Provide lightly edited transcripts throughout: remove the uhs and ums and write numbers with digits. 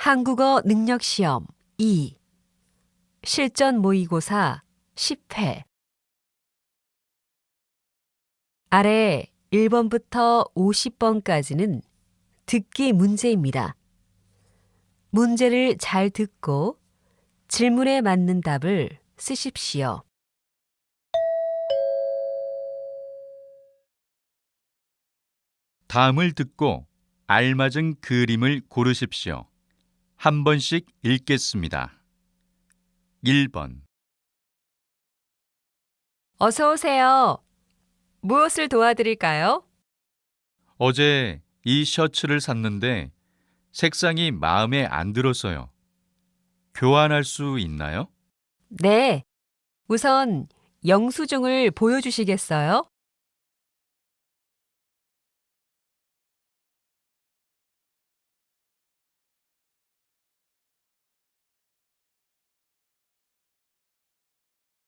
한국어 능력시험 2 실전 모의고사 10회 아래 1번부터 50번까지는 듣기 문제입니다. 문제를 잘 듣고 질문에 맞는 답을 쓰십시오. 다음을 듣고 알맞은 그림을 고르십시오. 한 번씩 읽겠습니다. 1번. 어서 오세요. 무엇을 도와드릴까요? 어제 이 셔츠를 샀는데 색상이 마음에 안 들어서요. 교환할 수 있나요? 네. 우선 영수증을 보여주시겠어요?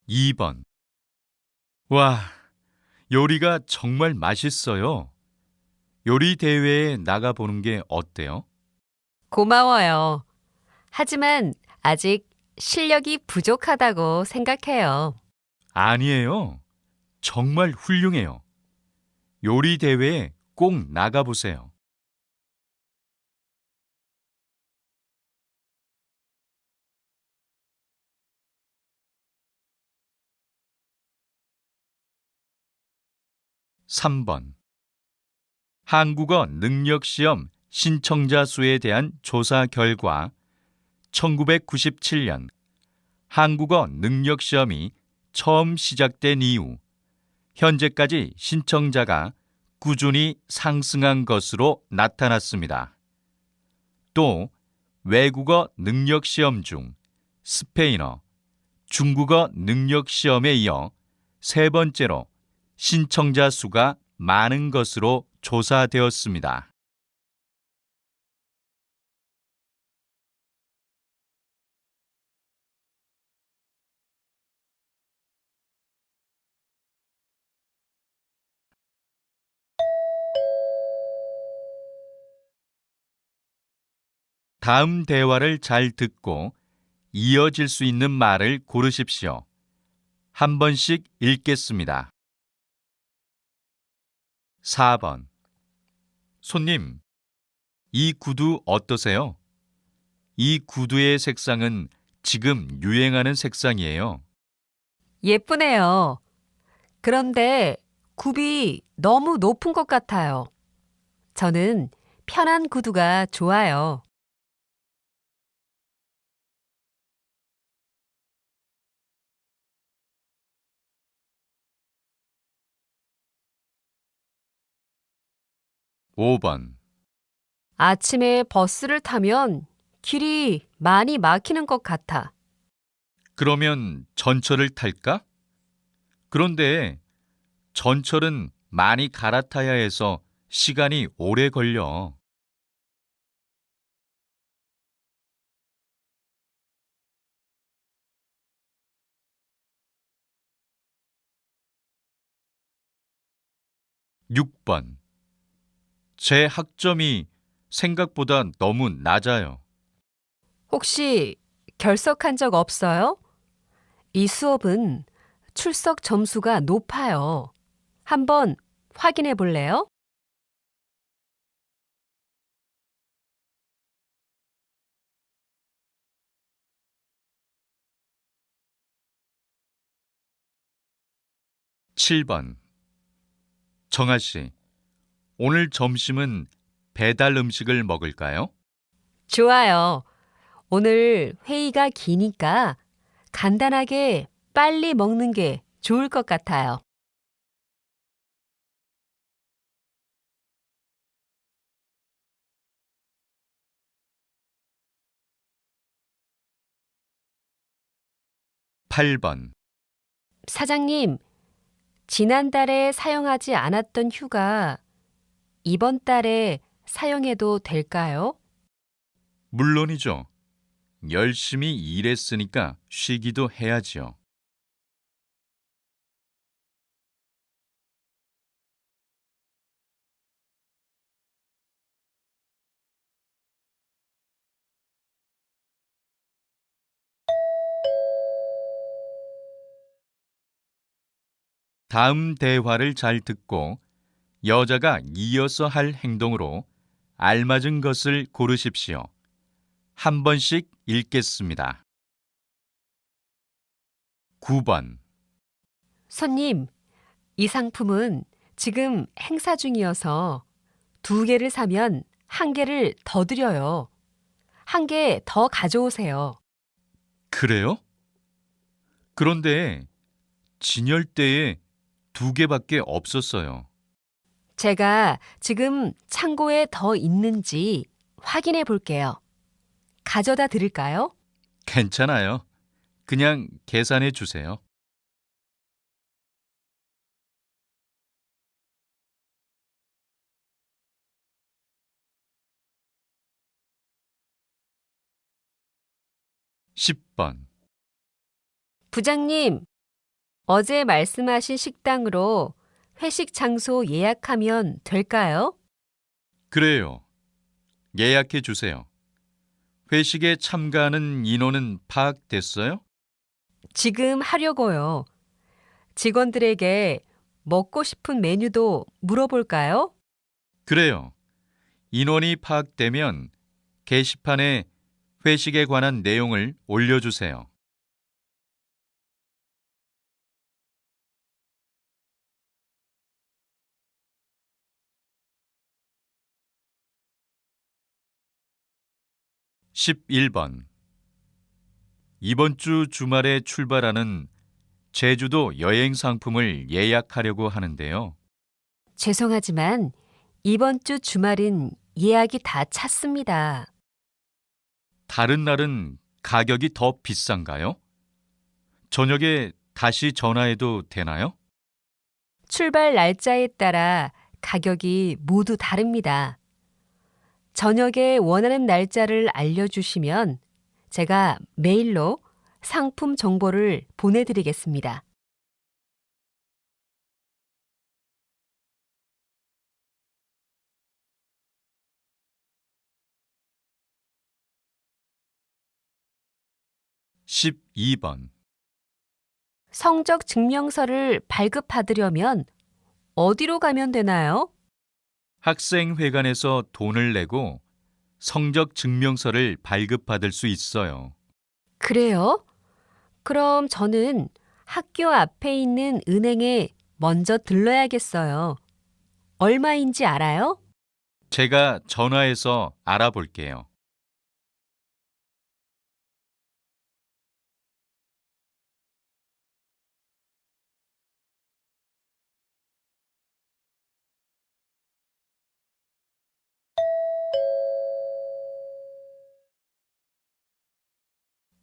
2번. 와, 요리가 정말 맛있어요. 요리 대회에 나가보는 게 어때요? 고마워요. 하지만 아직 실력이 부족하다고 생각해요. 아니에요. 정말 훌륭해요. 요리 대회에 꼭 나가보세요. 3번. 한국어 능력시험 신청자 수에 대한 조사 결과 1997년 한국어 능력시험이 처음 시작된 이후 현재까지 신청자가 꾸준히 상승한 것으로 나타났습니다. 또 외국어 능력시험 중 스페인어, 중국어 능력시험에 이어 세 번째로 신청자 수가 많은 것으로 조사되었습니다. 다음 대화를 잘 듣고 이어질 수 있는 말을 고르십시오. 한 번씩 읽겠습니다. 4번. 손님, 이 구두 어떠세요? 이 구두의 색상은 지금 유행하는 색상이에요. 예쁘네요. 그런데 굽이 너무 높은 것 같아요. 저는 편한 구두가 좋아요. 5번. 아침에 버스를 타면 길이 많이 막히는 것 같아. 그러면 전철을 탈까? 그런데 전철은 많이 갈아타야 해서 시간이 오래 걸려. 6번. 제 학점이 생각보다 너무 낮아요. 혹시 결석한 적 없어요? 이 수업은 출석 점수가 높아요. 한번 확인해 볼래요? 7번. 정아 씨, 오늘 점심은 배달 음식을 먹을까요? 좋아요. 오늘 회의가 기니까 간단하게 빨리 먹는 게 좋을 것 같아요. (8번) 사장님, 지난달에 사용하지 않았던 휴가 이번 달에 사용해도 될까요? 물론이죠. 열심히 일했으니까 쉬기도 해야지요. 다음 대화를 잘 듣고 여자가 이어서 할 행동으로 알맞은 것을 고르십시오. 한 번씩 읽겠습니다. 9번. 손님, 이 상품은 지금 행사 중이어서 2개를 사면 1개를 더 드려요. 1개 더 가져오세요. 그래요? 그런데 진열대에 2개밖에 없었어요. 제가 지금 창고에 더 있는지 확인해 볼게요. 가져다 드릴까요? 괜찮아요. 그냥 계산해 주세요. 10번. 부장님, 어제 말씀하신 식당으로 회식 장소 예약하면 될까요? 그래요. 예약해 주세요. 회식에 참가하는 인원은 파악됐어요? 지금 하려고요. 직원들에게 먹고 싶은 메뉴도 물어볼까요? 그래요. 인원이 파악되면 게시판에 회식에 관한 내용을 올려주세요. 11번. 이번 주 주말에 출발하는 제주도 여행 상품을 예약하려고 하는데요. 죄송하지만 이번 주 주말은 예약이 다 찼습니다. 다른 날은 가격이 더 비싼가요? 저녁에 다시 전화해도 되나요? 출발 날짜에 따라 가격이 모두 다릅니다. 저녁에 원하는 날짜를 알려주시면 제가 메일로 상품 정보를 보내드리겠습니다. (12번) 성적 증명서를 발급받으려면 어디로 가면 되나요? 학생회관에서 돈을 내고 성적 증명서를 발급받을 수 있어요. 그래요? 그럼 저는 학교 앞에 있는 은행에 먼저 들러야겠어요. 얼마인지 알아요? 제가 전화해서 알아볼게요.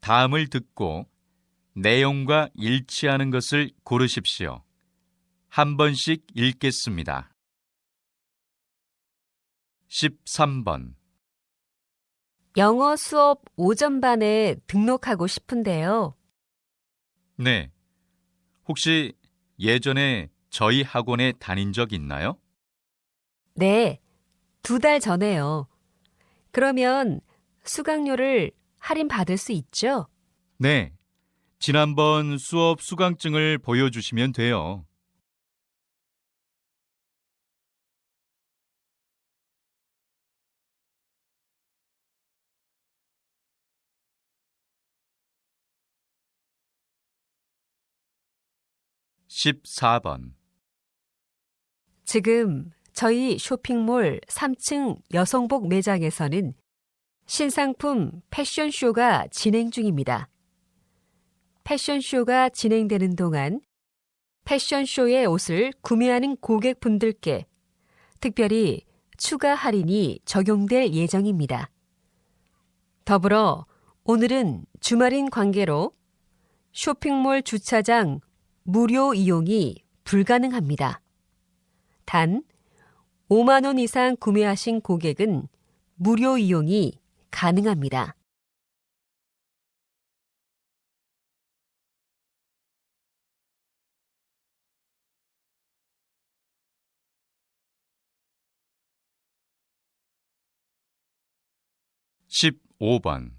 다음을 듣고 내용과 일치하는 것을 고르십시오. 한 번씩 읽겠습니다. 13번. 영어 수업 오전반에 등록하고 싶은데요. 네. 혹시 예전에 저희 학원에 다닌 적 있나요? 네, 2달 전에요. 그러면 수강료를 할인받을 수 있죠? 네. 지난번 수업 수강증을 보여주시면 돼요. 14번. 지금 저희 쇼핑몰 3층 여성복 매장에서는 신상품 패션쇼가 진행 중입니다. 패션쇼가 진행되는 동안 패션쇼의 옷을 구매하는 고객분들께 특별히 추가 할인이 적용될 예정입니다. 더불어 오늘은 주말인 관계로 쇼핑몰 주차장 무료 이용이 불가능합니다. 단 5만 원 이상 구매하신 고객은 무료 이용이 가능합니다. (15번)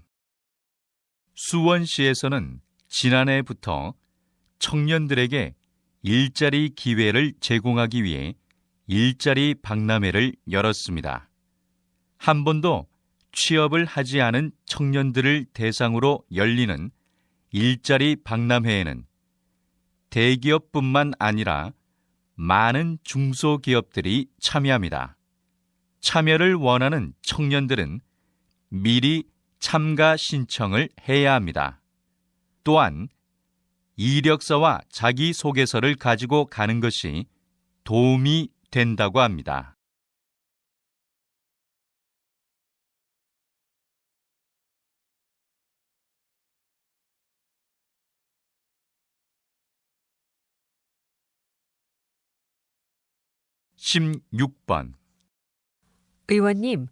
수원시에서는 지난해부터 청년들에게 일자리 기회를 제공하기 위해 일자리 박람회를 열었습니다. 한 번도 취업을 하지 않은 청년들을 대상으로 열리는 일자리 박람회에는 대기업뿐만 아니라 많은 중소기업들이 참여합니다. 참여를 원하는 청년들은 미리 참가 신청을 해야 합니다. 또한 이력서와 자기소개서를 가지고 가는 것이 도움이 된다고 합니다. (16번) 의원님,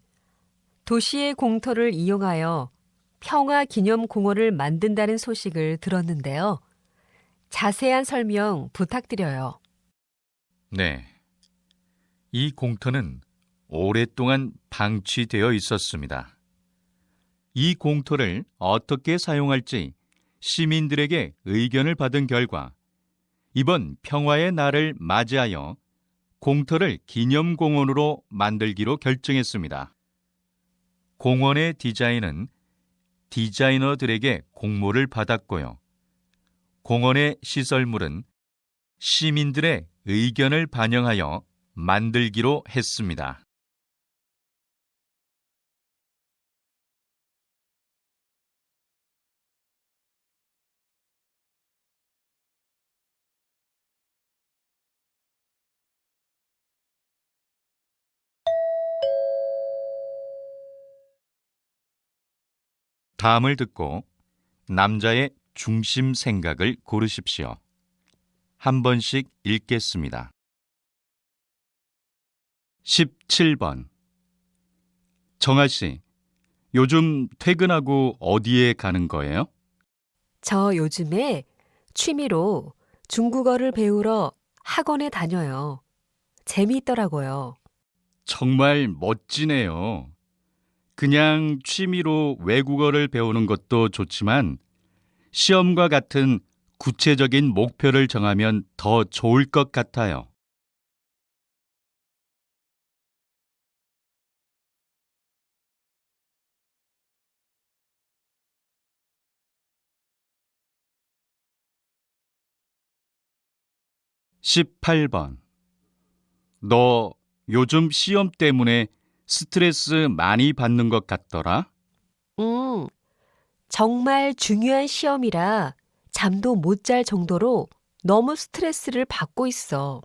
도시의 공터를 이용하여 평화기념공원을 만든다는 소식을 들었는데요. 자세한 설명 부탁드려요. 네. 이 공터는 오랫동안 방치되어 있었습니다. 이 공터를 어떻게 사용할지 시민들에게 의견을 받은 결과 이번 평화의 날을 맞이하여 공터를 기념공원으로 만들기로 결정했습니다. 공원의 디자인은 디자이너들에게 공모를 받았고요. 공원의 시설물은 시민들의 의견을 반영하여 만들기로 했습니다. 다음을 듣고 남자의 중심 생각을 고르십시오. 한 번씩 읽겠습니다. 17번. 정아 씨, 요즘 퇴근하고 어디에 가는 거예요? 저 요즘에 취미로 중국어를 배우러 학원에 다녀요. 재미있더라고요. 정말 멋지네요. 그냥 취미로 외국어를 배우는 것도 좋지만 시험과 같은 구체적인 목표를 정하면 더 좋을 것 같아요. (18번) 너 요즘 시험 때문에 스트레스 많이 받는 것 같더라? 정말 중요한 시험이라 잠도 못 잘 정도로 너무 스트레스를 받고 있어.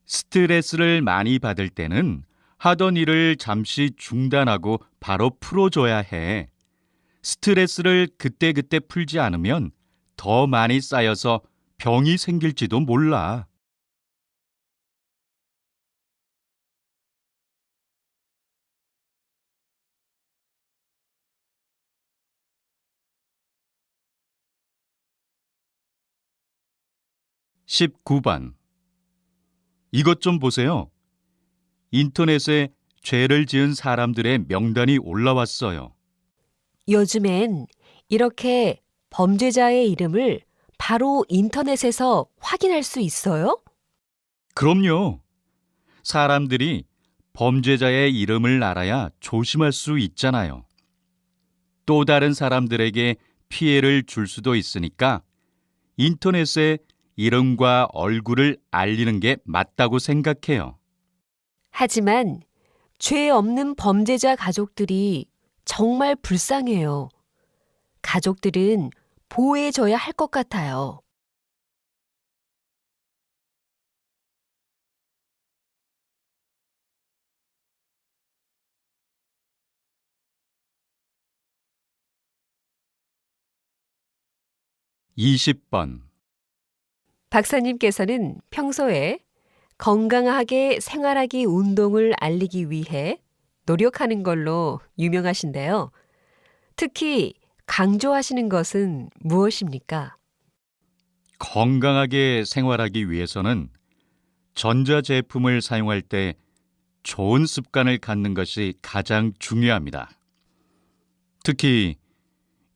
스트레스를 많이 받을 때는 하던 일을 잠시 중단하고 바로 풀어줘야 해. 스트레스를 그때그때 풀지 않으면 더 많이 쌓여서 병이 생길지도 몰라. (19번) 이것 좀 보세요. 인터넷에 죄를 지은 사람들의 명단이 올라왔어요. 요즘엔 이렇게 범죄자의 이름을 바로 인터넷에서 확인할 수 있어요? 그럼요. 사람들이 범죄자의 이름을 알아야 조심할 수 있잖아요. 또 다른 사람들에게 피해를 줄 수도 있으니까 인터넷에 이름과 얼굴을 알리는 게 맞다고 생각해요. 하지만 죄 없는 범죄자 가족들이 정말 불쌍해요. 가족들은 보호해줘야 할 것 같아요. (20번) 박사님께서는 평소에 건강하게 생활하기 운동을 알리기 위해 노력하는 걸로 유명하신데요. 특히 강조하시는 것은 무엇입니까? 건강하게 생활하기 위해서는 전자제품을 사용할 때 좋은 습관을 갖는 것이 가장 중요합니다. 특히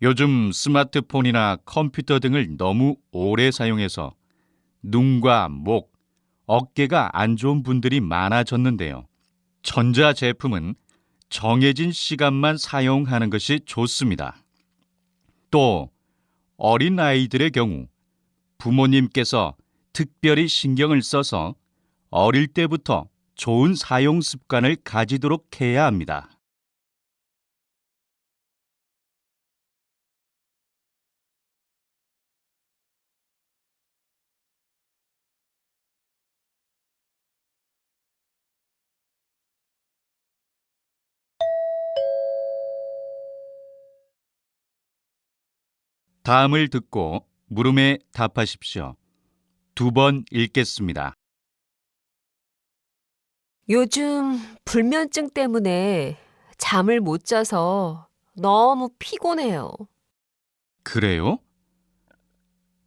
요즘 스마트폰이나 컴퓨터 등을 너무 오래 사용해서 눈과 목, 어깨가 안 좋은 분들이 많아졌는데요. 전자 제품은 정해진 시간만 사용하는 것이 좋습니다. 또 어린 아이들의 경우 부모님께서 특별히 신경을 써서 어릴 때부터 좋은 사용 습관을 가지도록 해야 합니다. 다음을 듣고 물음에 답하십시오. 2번 읽겠습니다. 요즘 불면증 때문에 잠을 못 자서 너무 피곤해요. 그래요?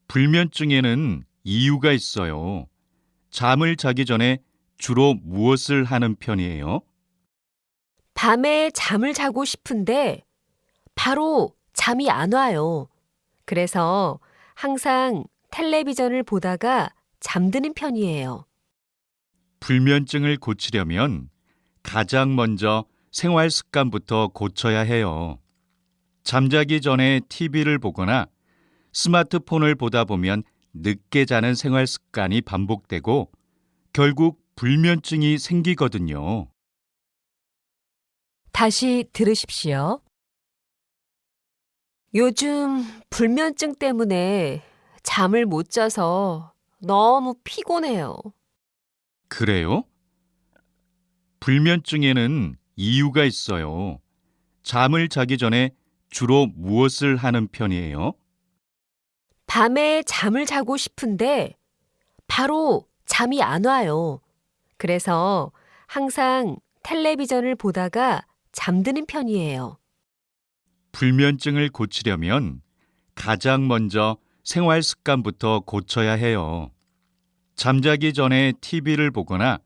불면증에는 이유가 있어요. 잠을 자기 전에 주로 무엇을 하는 편이에요? 밤에 잠을 자고 싶은데 바로 잠이 안 와요. 그래서 항상 텔레비전을 보다가 잠드는 편이에요. 불면증을 고치려면 가장 먼저 생활 습관부터 고쳐야 해요. 잠자기 전에 TV를 보거나 스마트폰을 보다 보면 늦게 자는 생활 습관이 반복되고 결국 불면증이 생기거든요. 다시 들으십시오. 요즘 불면증 때문에 잠을 못 자서 너무 피곤해요. 그래요? 불면증에는 이유가 있어요. 잠을 자기 전에 주로 무엇을 하는 편이에요? 밤에 잠을 자고 싶은데 바로 잠이 안 와요. 그래서 항상 텔레비전을 보다가 잠드는 편이에요. 불면증을 고치려면 가장 먼저 생활 습관부터 고쳐야 해요. 잠자기 전에 TV를 보거나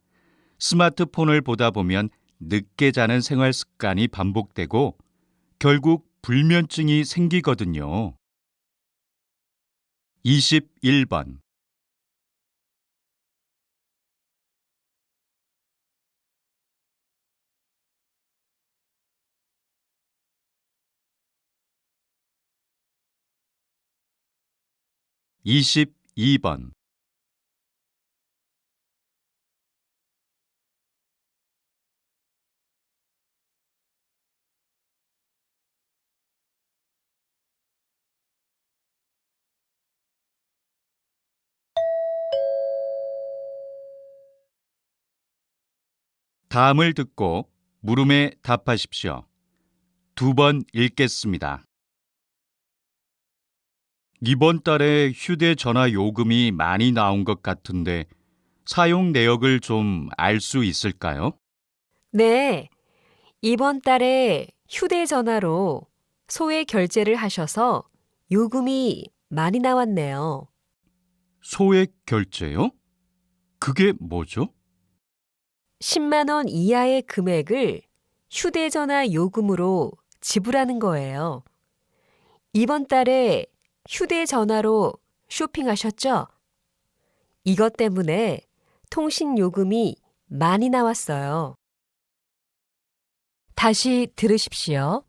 스마트폰을 보다 보면 늦게 자는 생활 습관이 반복되고 결국 불면증이 생기거든요. 21번. 22번. 다음을 듣고 물음에 답하십시오. 2번 읽겠습니다. 이번 달에 휴대전화 요금이 많이 나온 것 같은데 사용 내역을 좀 알 수 있을까요? 네, 이번 달에 휴대전화로 소액 결제를 하셔서 요금이 많이 나왔네요. 소액 결제요? 그게 뭐죠? 10만 원 이하의 금액을 휴대전화 요금으로 지불하는 거예요. 이번 달에 휴대전화로 쇼핑하셨죠? 이것 때문에 통신 요금이 많이 나왔어요. 다시 들으십시오.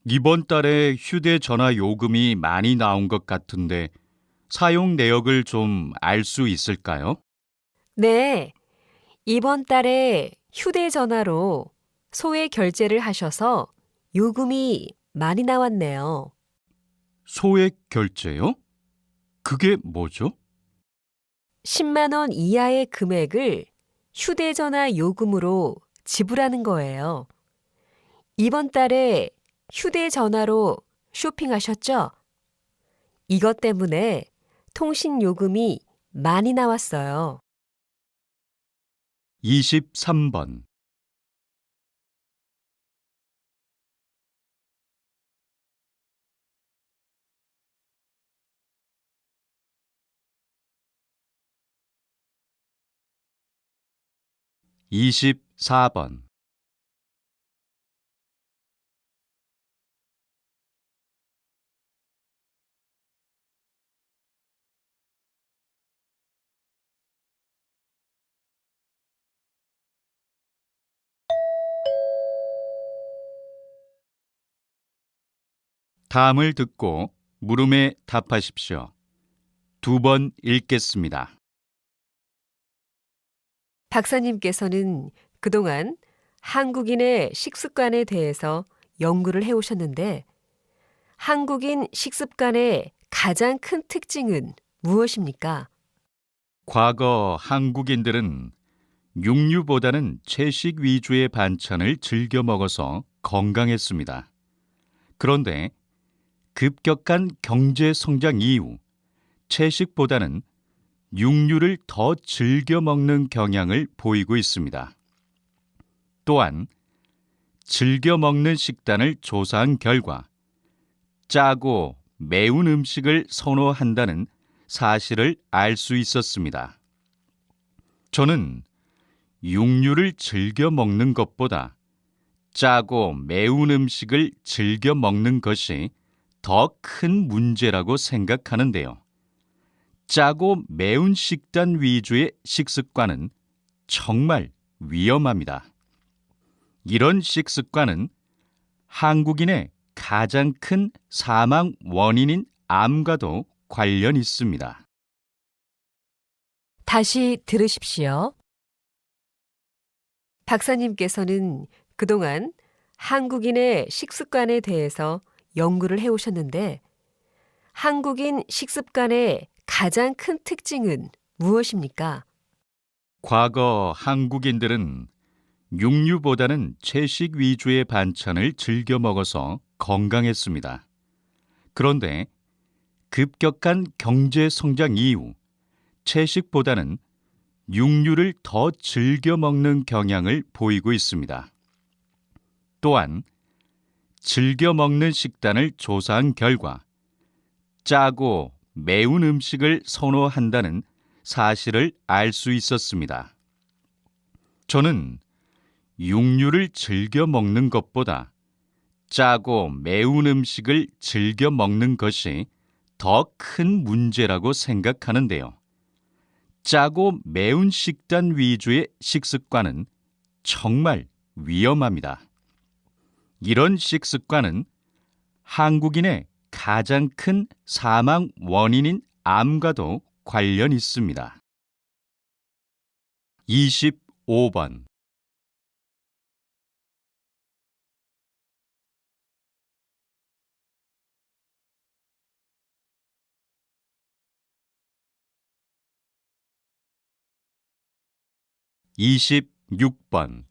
이번 달에 휴대전화 요금이 많이 나온 것 같은데 사용 내역을 좀 알 수 있을까요? 네, 이번 달에 휴대전화로 소액 결제를 하셔서 요금이 많이 나왔네요. 소액 결제요? 그게 뭐죠? 10만 원 이하의 금액을 휴대전화 요금으로 지불하는 거예요. 이번 달에 휴대전화로 쇼핑하셨죠? 이것 때문에 통신 요금이 많이 나왔어요. 23번. 이십사 번. 다음을 듣고 물음에 답하십시오. 2번 읽겠습니다. 박사님께서는 그동안 한국인의 식습관에 대해서 연구를 해오셨는데 한국인 식습관의 가장 큰 특징은 무엇입니까? 과거 한국인들은 육류보다는 채식 위주의 반찬을 즐겨 먹어서 건강했습니다. 그런데 급격한 경제 성장 이후 채식보다는 육류를 더 즐겨 먹는 경향을 보이고 있습니다. 또한 즐겨 먹는 식단을 조사한 결과 짜고 매운 음식을 선호한다는 사실을 알 수 있었습니다. 저는 육류를 즐겨 먹는 것보다 짜고 매운 음식을 즐겨 먹는 것이 더 큰 문제라고 생각하는데요. 짜고 매운 식단 위주의 식습관은 정말 위험합니다. 이런 식습관은 한국인의 가장 큰 사망 원인인 암과도 관련 있습니다. 다시 들으십시오. 박사님께서는 그동안 한국인의 식습관에 대해서 연구를 해오셨는데 한국인 식습관의 가장 큰 특징은 무엇입니까? 과거 한국인들은 육류보다는 채식 위주의 반찬을 즐겨 먹어서 건강했습니다. 그런데 급격한 경제 성장 이후 채식보다는 육류를 더 즐겨 먹는 경향을 보이고 있습니다. 또한 즐겨 먹는 식단을 조사한 결과 짜고 매운 음식을 선호한다는 사실을 알 수 있었습니다. 저는 육류를 즐겨 먹는 것보다 짜고 매운 음식을 즐겨 먹는 것이 더 큰 문제라고 생각하는데요. 짜고 매운 식단 위주의 식습관은 정말 위험합니다. 이런 식습관은 한국인의 가장 큰 사망 원인인 암과도 관련 있습니다. 25번 26번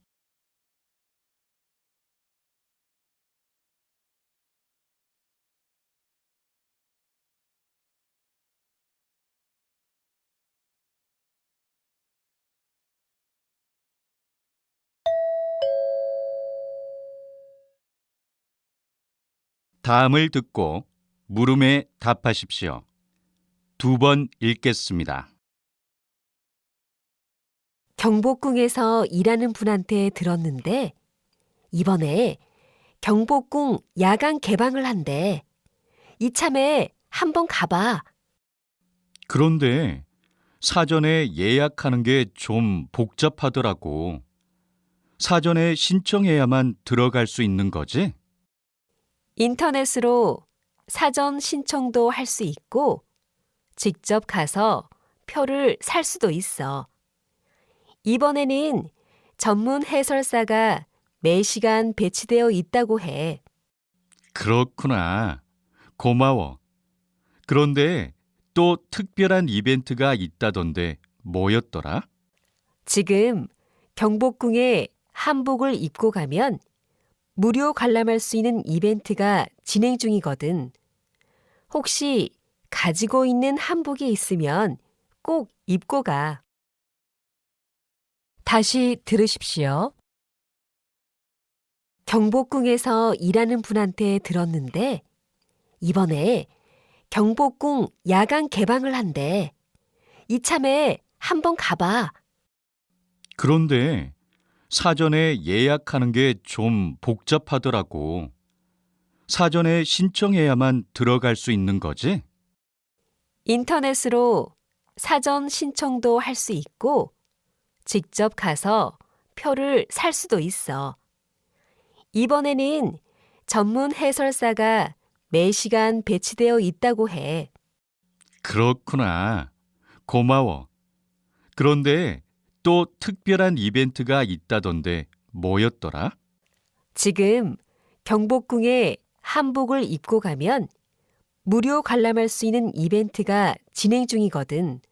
다음을 듣고 물음에 답하십시오. 2번 읽겠습니다. 경복궁에서 일하는 분한테 들었는데 이번에 경복궁 야간 개방을 한대. 이참에 한번 가봐. 그런데 사전에 예약하는 게 좀 복잡하더라고. 사전에 신청해야만 들어갈 수 있는 거지? 인터넷으로 사전 신청도 할 수 있고 직접 가서 표를 살 수도 있어. 이번에는 전문 해설사가 매시간 배치되어 있다고 해. 그렇구나. 고마워. 그런데 또 특별한 이벤트가 있다던데 뭐였더라? 지금 경복궁에 한복을 입고 가면 무료 관람할 수 있는 이벤트가 진행 중이거든. 혹시 가지고 있는 한복이 있으면 꼭 입고 가. 다시 들으십시오. 경복궁에서 일하는 분한테 들었는데 이번에 경복궁 야간 개방을 한대. 이참에 한번 가봐. 그런데 사전에 예약하는 게 좀 복잡하더라고. 사전에 신청해야만 들어갈 수 있는 거지? 인터넷으로 사전 신청도 할 수 있고 직접 가서 표를 살 수도 있어. 이번에는 전문 해설사가 매시간 배치되어 있다고 해. 그렇구나. 고마워. 그런데 또 특별한 이벤트가 있다던데 뭐였더라? 지금 경복궁에 한복을 입고 가면 무료 관람할 수 있는 이벤트가 진행 중이거든.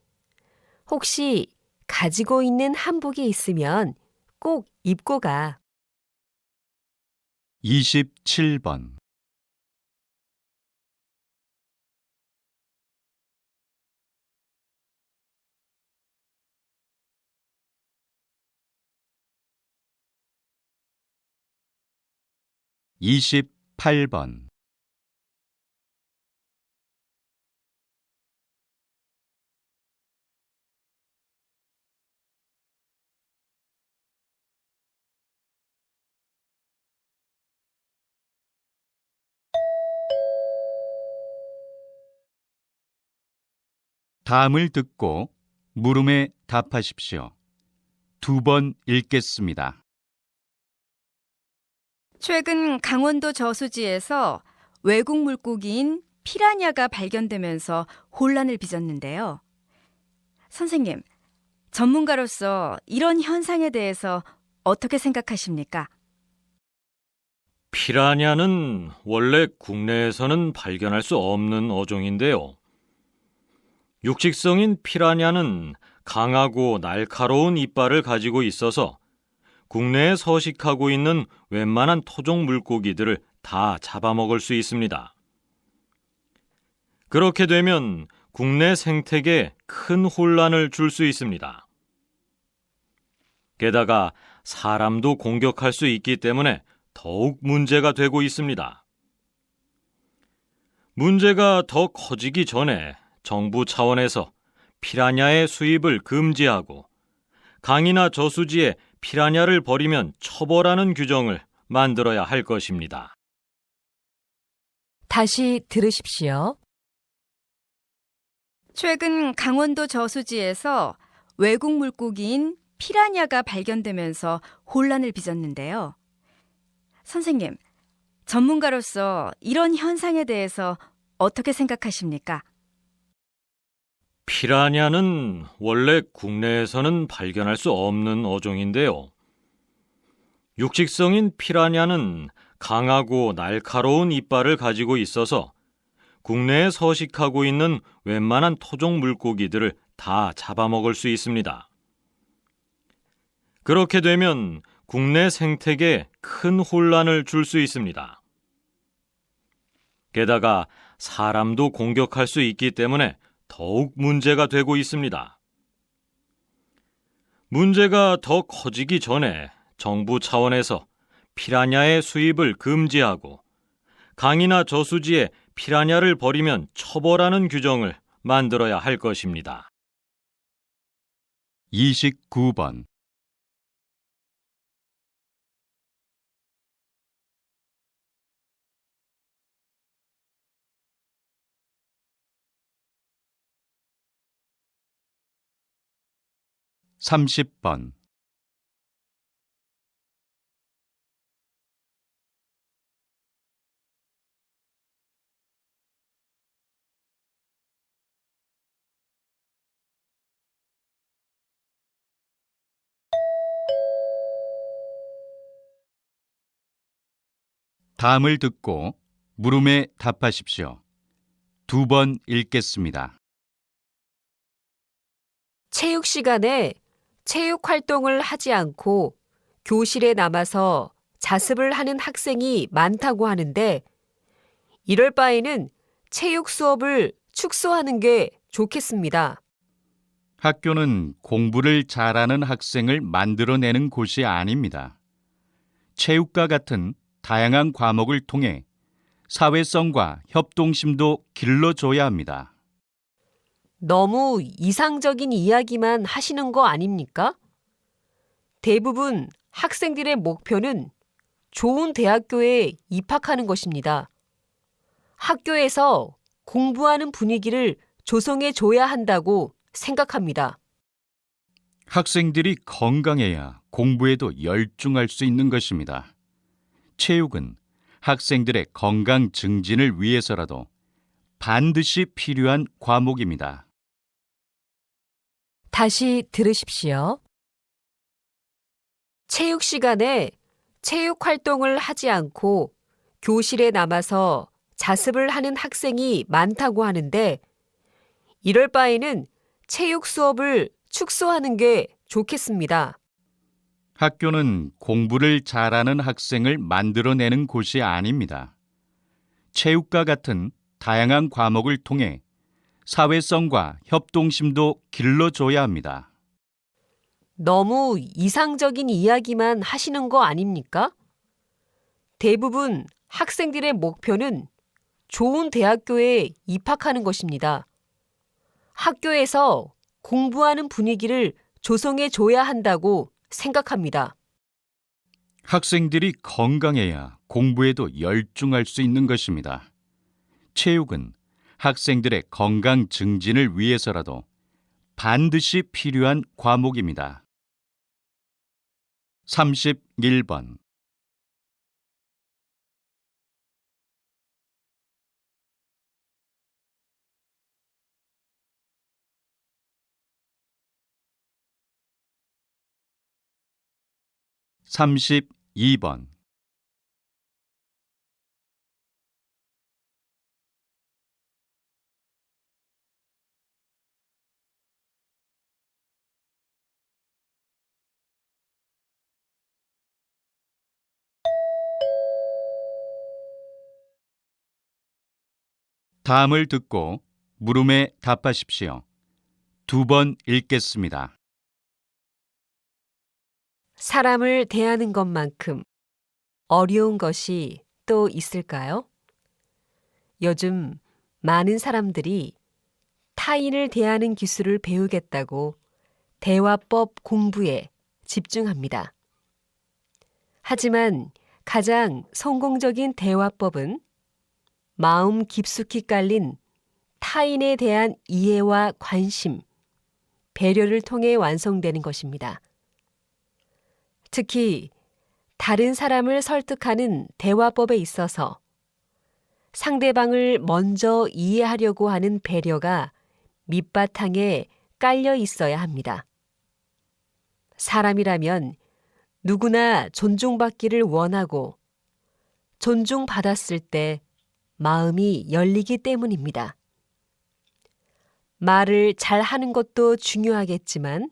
혹시 가지고 있는 한복이 있으면 꼭 입고 가. 27번. 28번. '다음을 듣고 물음에 답하십시오. 2번 읽겠습니다. 최근 강원도 저수지에서 외국 물고기인 피라냐가 발견되면서 혼란을 빚었는데요. 선생님, 전문가로서 이런 현상에 대해서 어떻게 생각하십니까? 피라냐는 원래 국내에서는 발견할 수 없는 어종인데요. 육식성인 피라냐는 강하고 날카로운 이빨을 가지고 있어서 국내에 서식하고 있는 웬만한 토종 물고기들을 다 잡아먹을 수 있습니다. 그렇게 되면 국내 생태계에 큰 혼란을 줄 수 있습니다. 게다가 사람도 공격할 수 있기 때문에 더욱 문제가 되고 있습니다. 문제가 더 커지기 전에 정부 차원에서 피라냐의 수입을 금지하고 강이나 저수지에 피라냐를 버리면 처벌하는 규정을 만들어야 할 것입니다. 다시 들으십시오. 최근 강원도 저수지에서 외국 물고기인 피라냐가 발견되면서 혼란을 빚었는데요. 선생님, 전문가로서 이런 현상에 대해서 어떻게 생각하십니까? 피라냐는 원래 국내에서는 발견할 수 없는 어종인데요. 육식성인 피라냐는 강하고 날카로운 이빨을 가지고 있어서 국내에 서식하고 있는 웬만한 토종 물고기들을 다 잡아먹을 수 있습니다. 그렇게 되면 국내 생태계에 큰 혼란을 줄 수 있습니다. 게다가 사람도 공격할 수 있기 때문에 더욱 문제가 되고 있습니다. 문제가 더 커지기 전에 정부 차원에서 피라냐의 수입을 금지하고 강이나 저수지에 피라냐를 버리면 처벌하는 규정을 만들어야 할 것입니다. 29번. 30번. '다음을 듣고 물음에 답하십시오. 2번 읽겠습니다. 체육 시간에 체육 활동을 하지 않고 교실에 남아서 자습을 하는 학생이 많다고 하는데 이럴 바에는 체육 수업을 축소하는 게 좋겠습니다. 학교는 공부를 잘하는 학생을 만들어내는 곳이 아닙니다. 체육과 같은 다양한 과목을 통해 사회성과 협동심도 길러줘야 합니다. 너무 이상적인 이야기만 하시는 거 아닙니까? 대부분 학생들의 목표는 좋은 대학교에 입학하는 것입니다. 학교에서 공부하는 분위기를 조성해 줘야 한다고 생각합니다. 학생들이 건강해야 공부에도 열중할 수 있는 것입니다. 체육은 학생들의 건강 증진을 위해서라도 반드시 필요한 과목입니다. 다시 들으십시오. 체육 시간에 체육 활동을 하지 않고 교실에 남아서 자습을 하는 학생이 많다고 하는데 이럴 바에는 체육 수업을 축소하는 게 좋겠습니다. 학교는 공부를 잘하는 학생을 만들어내는 곳이 아닙니다. 체육과 같은 다양한 과목을 통해 사회성과 협동심도 길러줘야 합니다. 너무 이상적인 이야기만 하시는 거 아닙니까? 대부분 학생들의 목표는 좋은 대학교에 입학하는 것입니다. 학교에서 공부하는 분위기를 조성해 줘야 한다고 생각합니다. 학생들이 건강해야 공부에도 열중할 수 있는 것입니다. 체육은 학생들의 건강 증진을 위해서라도 반드시 필요한 과목입니다. 31번. 삼십이 번. 다음을 듣고 물음에 답하십시오. 2번 읽겠습니다. 사람을 대하는 것만큼 어려운 것이 또 있을까요? 요즘 많은 사람들이 타인을 대하는 기술을 배우겠다고 대화법 공부에 집중합니다. 하지만 가장 성공적인 대화법은 마음 깊숙이 깔린 타인에 대한 이해와 관심, 배려를 통해 완성되는 것입니다. 특히 다른 사람을 설득하는 대화법에 있어서 상대방을 먼저 이해하려고 하는 배려가 밑바탕에 깔려 있어야 합니다. 사람이라면 누구나 존중받기를 원하고 존중받았을 때 마음이 열리기 때문입니다. 말을 잘 하는 것도 중요하겠지만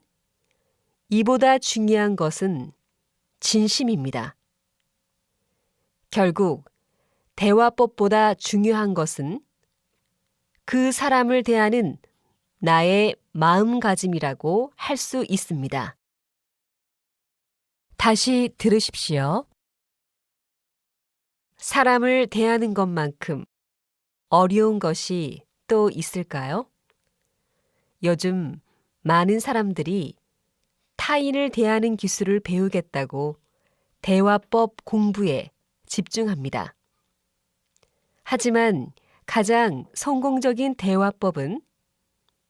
이보다 중요한 것은 진심입니다. 결국 대화법보다 중요한 것은 그 사람을 대하는 나의 마음가짐이라고 할 수 있습니다. 다시 들으십시오. 사람을 대하는 것만큼 어려운 것이 또 있을까요? 요즘 많은 사람들이 타인을 대하는 기술을 배우겠다고 대화법 공부에 집중합니다. 하지만 가장 성공적인 대화법은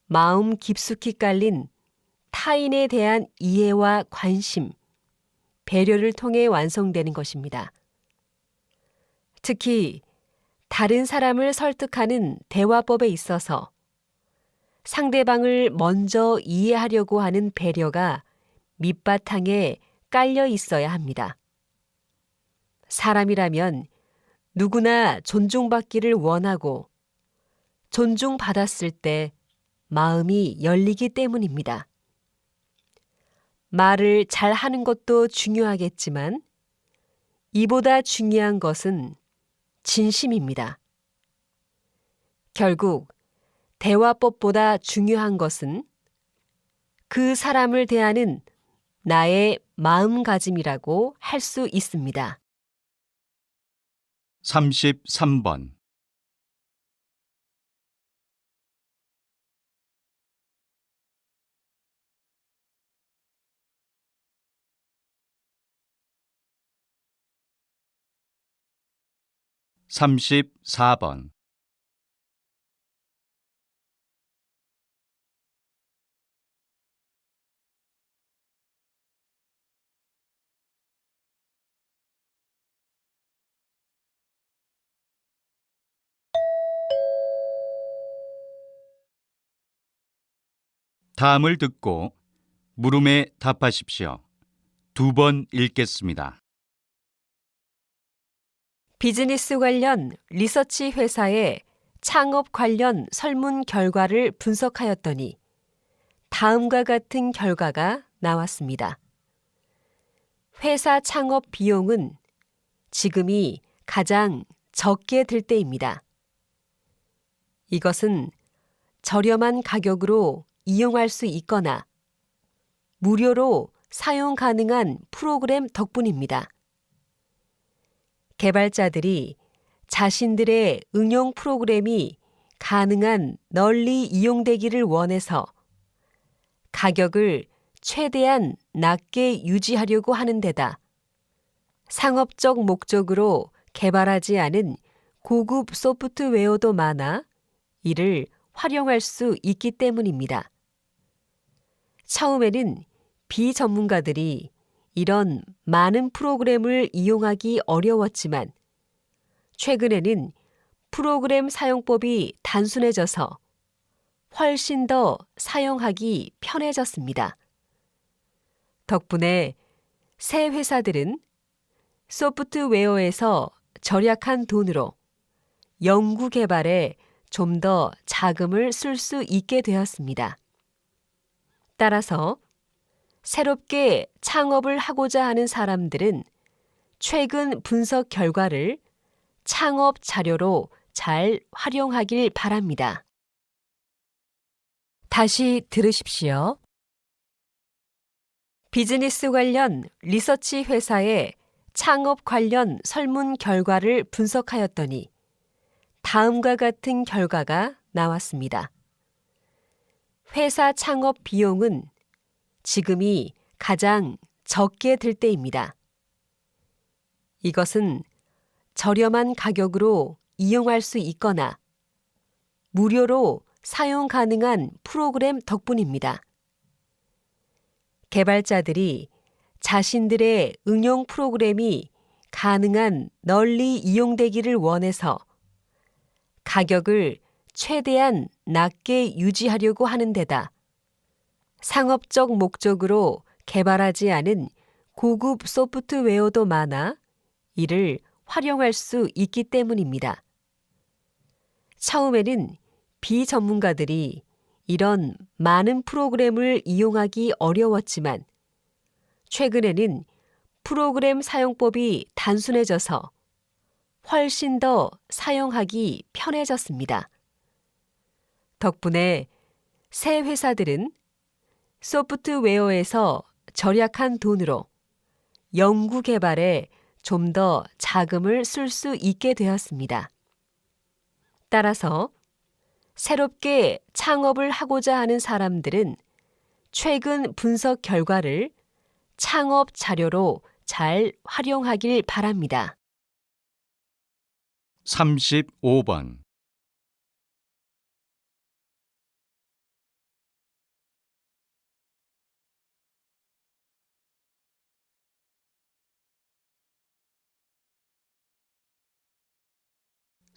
마음 깊숙이 깔린 타인에 대한 이해와 관심, 배려를 통해 완성되는 것입니다. 특히 다른 사람을 설득하는 대화법에 있어서 상대방을 먼저 이해하려고 하는 배려가 밑바탕에 깔려 있어야 합니다. 사람이라면 누구나 존중받기를 원하고 존중받았을 때 마음이 열리기 때문입니다. 말을 잘 하는 것도 중요하겠지만 이보다 중요한 것은 진심입니다. 결국 대화법보다 중요한 것은 그 사람을 대하는 나의 마음가짐이라고 할 수 있습니다. 33번. 삼십사 번. 다음을 듣고 물음에 답하십시오. 2번 읽겠습니다. 비즈니스 관련 리서치 회사의 창업 관련 설문 결과를 분석하였더니 다음과 같은 결과가 나왔습니다. 회사 창업 비용은 지금이 가장 적게 들 때입니다. 이것은 저렴한 가격으로 이용할 수 있거나 무료로 사용 가능한 프로그램 덕분입니다. 개발자들이 자신들의 응용 프로그램이 가능한 널리 이용되기를 원해서 가격을 최대한 낮게 유지하려고 하는 데다 상업적 목적으로 개발하지 않은 고급 소프트웨어도 많아 이를 활용할 수 있기 때문입니다. 처음에는 비전문가들이 이런 많은 프로그램을 이용하기 어려웠지만 최근에는 프로그램 사용법이 단순해져서 훨씬 더 사용하기 편해졌습니다. 덕분에 새 회사들은 소프트웨어에서 절약한 돈으로 연구 개발에 좀 더 자금을 쓸 수 있게 되었습니다. 따라서 새롭게 창업을 하고자 하는 사람들은 최근 분석 결과를 창업 자료로 잘 활용하길 바랍니다. 다시 들으십시오. 비즈니스 관련 리서치 회사의 창업 관련 설문 결과를 분석하였더니 다음과 같은 결과가 나왔습니다. 회사 창업 비용은 지금이 가장 적게 들 때입니다. 이것은 저렴한 가격으로 이용할 수 있거나 무료로 사용 가능한 프로그램 덕분입니다. 개발자들이 자신들의 응용 프로그램이 가능한 널리 이용되기를 원해서 가격을 최대한 낮게 유지하려고 하는 데다 상업적 목적으로 개발하지 않은 고급 소프트웨어도 많아 이를 활용할 수 있기 때문입니다. 처음에는 비전문가들이 이런 많은 프로그램을 이용하기 어려웠지만 최근에는 프로그램 사용법이 단순해져서 훨씬 더 사용하기 편해졌습니다. 덕분에 새 회사들은 소프트웨어에서 절약한 돈으로 연구 개발에 좀 더 자금을 쓸 수 있게 되었습니다. 따라서 새롭게 창업을 하고자 하는 사람들은 최근 분석 결과를 창업 자료로 잘 활용하길 바랍니다. 35번.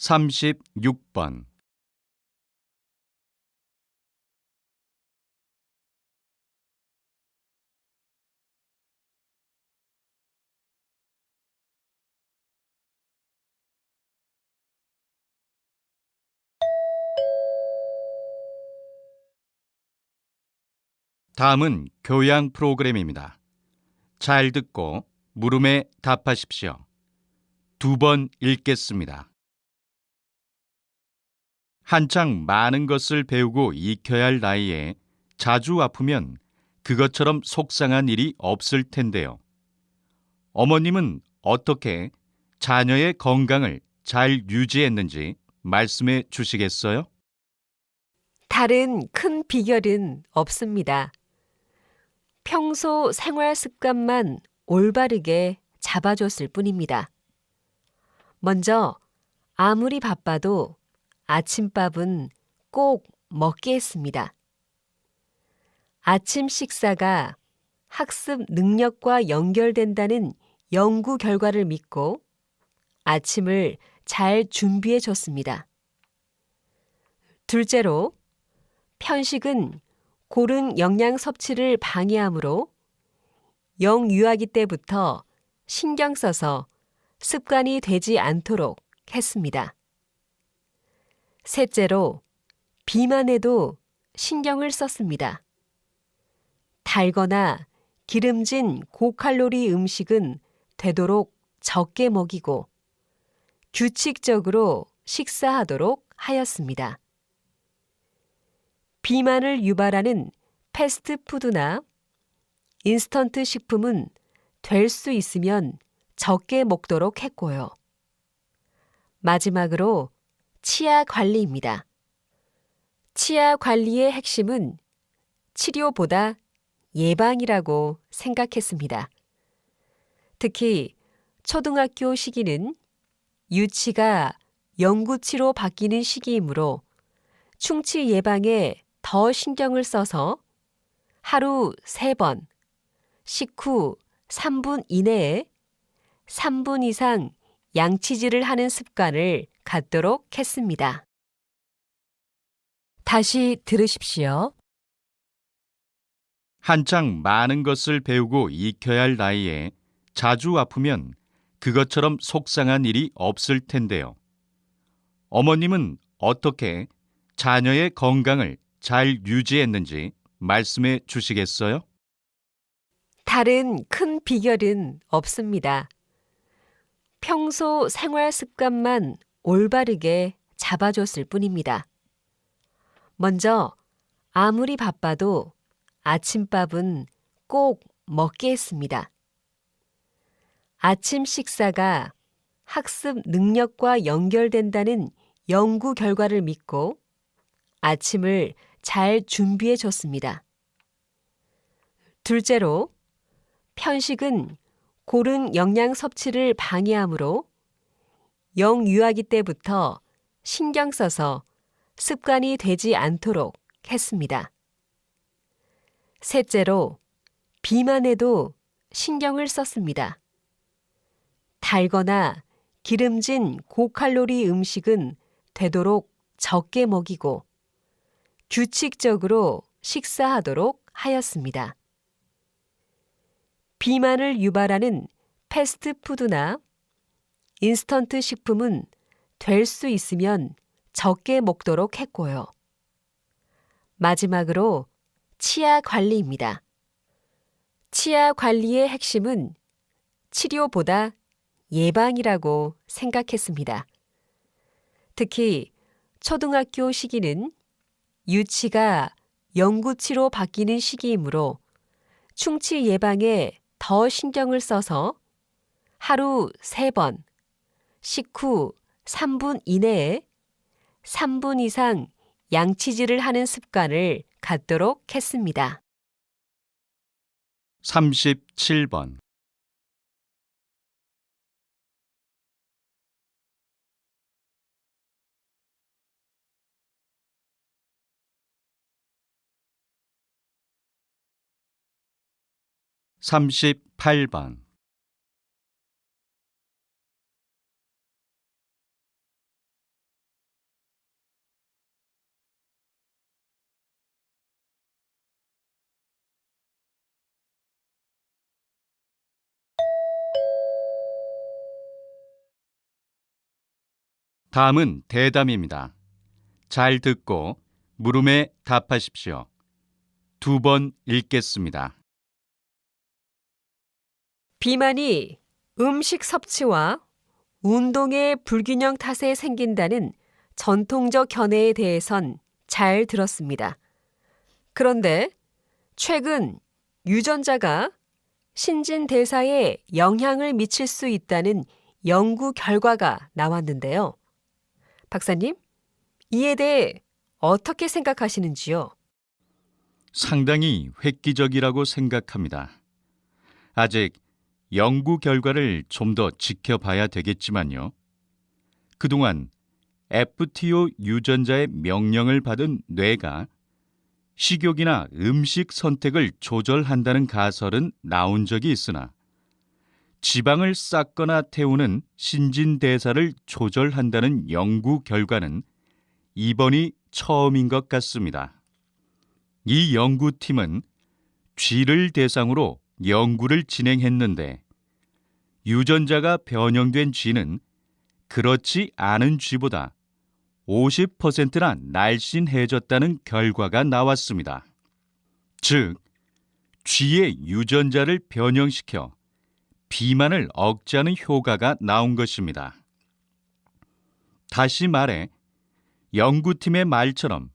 삼십육 번. 다음은 교양 프로그램입니다. 잘 듣고 물음에 답하십시오. 2번 읽겠습니다. 한창 많은 것을 배우고 익혀야 할 나이에 자주 아프면 그것처럼 속상한 일이 없을 텐데요. 어머님은 어떻게 자녀의 건강을 잘 유지했는지 말씀해 주시겠어요? 다른 큰 비결은 없습니다. 평소 생활 습관만 올바르게 잡아줬을 뿐입니다. 먼저 아무리 바빠도 아침밥은 꼭 먹게 했습니다. 아침 식사가 학습 능력과 연결된다는 연구 결과를 믿고 아침을 잘 준비해 줬습니다. 둘째로 편식은 고른 영양 섭취를 방해하므로 영유아기 때부터 신경 써서 습관이 되지 않도록 했습니다. 셋째로, 비만에도 신경을 썼습니다. 달거나 기름진 고칼로리 음식은 되도록 적게 먹이고 규칙적으로 식사하도록 하였습니다. 비만을 유발하는 패스트푸드나 인스턴트 식품은 될 수 있으면 적게 먹도록 했고요. 마지막으로 치아 관리입니다. 치아 관리의 핵심은 치료보다 예방이라고 생각했습니다. 특히 초등학교 시기는 유치가 영구치로 바뀌는 시기이므로 충치 예방에 더 신경을 써서 하루 3번, 식후 3분 이내에 3분 이상 양치질을 하는 습관을 갖도록 했습니다. 다시 들으십시오. 한창 많은 것을 배우고 익혀야 할 나이에 자주 아프면 그것처럼 속상한 일이 없을 텐데요. 어머님은 어떻게 자녀의 건강을 잘 유지했는지 말씀해 주시겠어요? 다른 큰 비결은 없습니다. 평소 생활 습관만 올바르게 잡아줬을 뿐입니다. 먼저 아무리 바빠도 아침밥은 꼭 먹게 했습니다. 아침 식사가 학습 능력과 연결된다는 연구 결과를 믿고 아침을 잘 준비해 줬습니다. 둘째로, 편식은 고른 영양 섭취를 방해하므로 영유아기 때부터 신경 써서 습관이 되지 않도록 했습니다. 셋째로, 비만에도 신경을 썼습니다. 달거나 기름진 고칼로리 음식은 되도록 적게 먹이고 규칙적으로 식사하도록 하였습니다. 비만을 유발하는 패스트푸드나 인스턴트 식품은 될 수 있으면 적게 먹도록 했고요. 마지막으로 치아 관리입니다. 치아 관리의 핵심은 치료보다 예방이라고 생각했습니다. 특히 초등학교 시기는 유치가 영구치로 바뀌는 시기이므로 충치 예방에 더 신경을 써서 하루 3번, 식후 3분 이내에 3분 이상 양치질을 하는 습관을 갖도록 했습니다. 37번. 삼십팔 번. 다음은 대담입니다. 잘 듣고 물음에 답하십시오. 2번 읽겠습니다. 비만이 음식 섭취와 운동의 불균형 탓에 생긴다는 전통적 견해에 대해선 잘 들었습니다. 그런데 최근 유전자가 신진대사에 영향을 미칠 수 있다는 연구 결과가 나왔는데요. 박사님, 이에 대해 어떻게 생각하시는지요? 상당히 획기적이라고 생각합니다. 아직 연구 결과를 좀 더 지켜봐야 되겠지만요. 그동안 FTO 유전자의 명령을 받은 뇌가 식욕이나 음식 선택을 조절한다는 가설은 나온 적이 있으나 지방을 쌓거나 태우는 신진대사를 조절한다는 연구 결과는 이번이 처음인 것 같습니다. 이 연구팀은 쥐를 대상으로 연구를 진행했는데 유전자가 변형된 쥐는 그렇지 않은 쥐보다 50%나 날씬해졌다는 결과가 나왔습니다. 즉, 쥐의 유전자를 변형시켜 비만을 억제하는 효과가 나온 것입니다. 다시 말해, 연구팀의 말처럼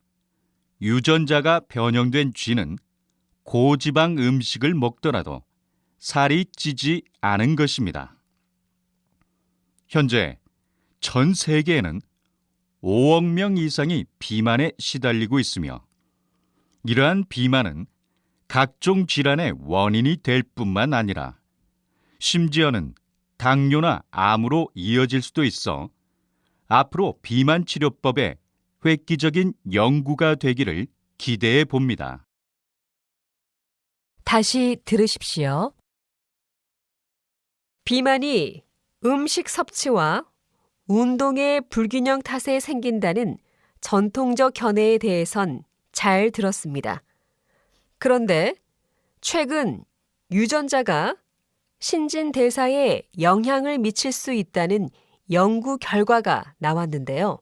유전자가 변형된 쥐는 고지방 음식을 먹더라도 살이 찌지 않은 것입니다. 현재 전 세계에는 5억 명 이상이 비만에 시달리고 있으며 이러한 비만은 각종 질환의 원인이 될 뿐만 아니라 심지어는 당뇨나 암으로 이어질 수도 있어 앞으로 비만 치료법에 획기적인 연구가 되기를 기대해 봅니다. 다시 들으십시오. 비만이 음식 섭취와 운동의 불균형 탓에 생긴다는 전통적 견해에 대해선 잘 들었습니다. 그런데 최근 유전자가 신진대사에 영향을 미칠 수 있다는 연구 결과가 나왔는데요.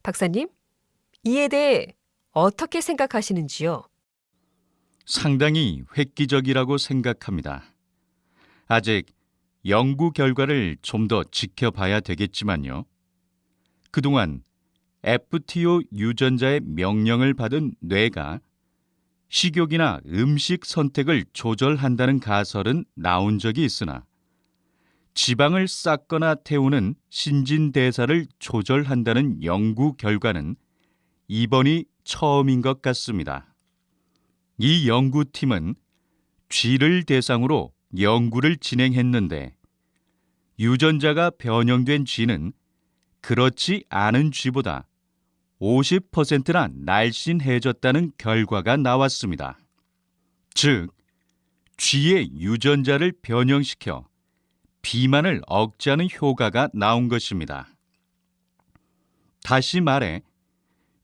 박사님, 이에 대해 어떻게 생각하시는지요? 상당히 획기적이라고 생각합니다. 아직 연구 결과를 좀 더 지켜봐야 되겠지만요. 그동안 FTO 유전자의 명령을 받은 뇌가 식욕이나 음식 선택을 조절한다는 가설은 나온 적이 있으나 지방을 쌓거나 태우는 신진대사를 조절한다는 연구 결과는 이번이 처음인 것 같습니다. 이 연구팀은 쥐를 대상으로 연구를 진행했는데 유전자가 변형된 쥐는 그렇지 않은 쥐보다 50%나 날씬해졌다는 결과가 나왔습니다. 즉, 쥐의 유전자를 변형시켜 비만을 억제하는 효과가 나온 것입니다. 다시 말해,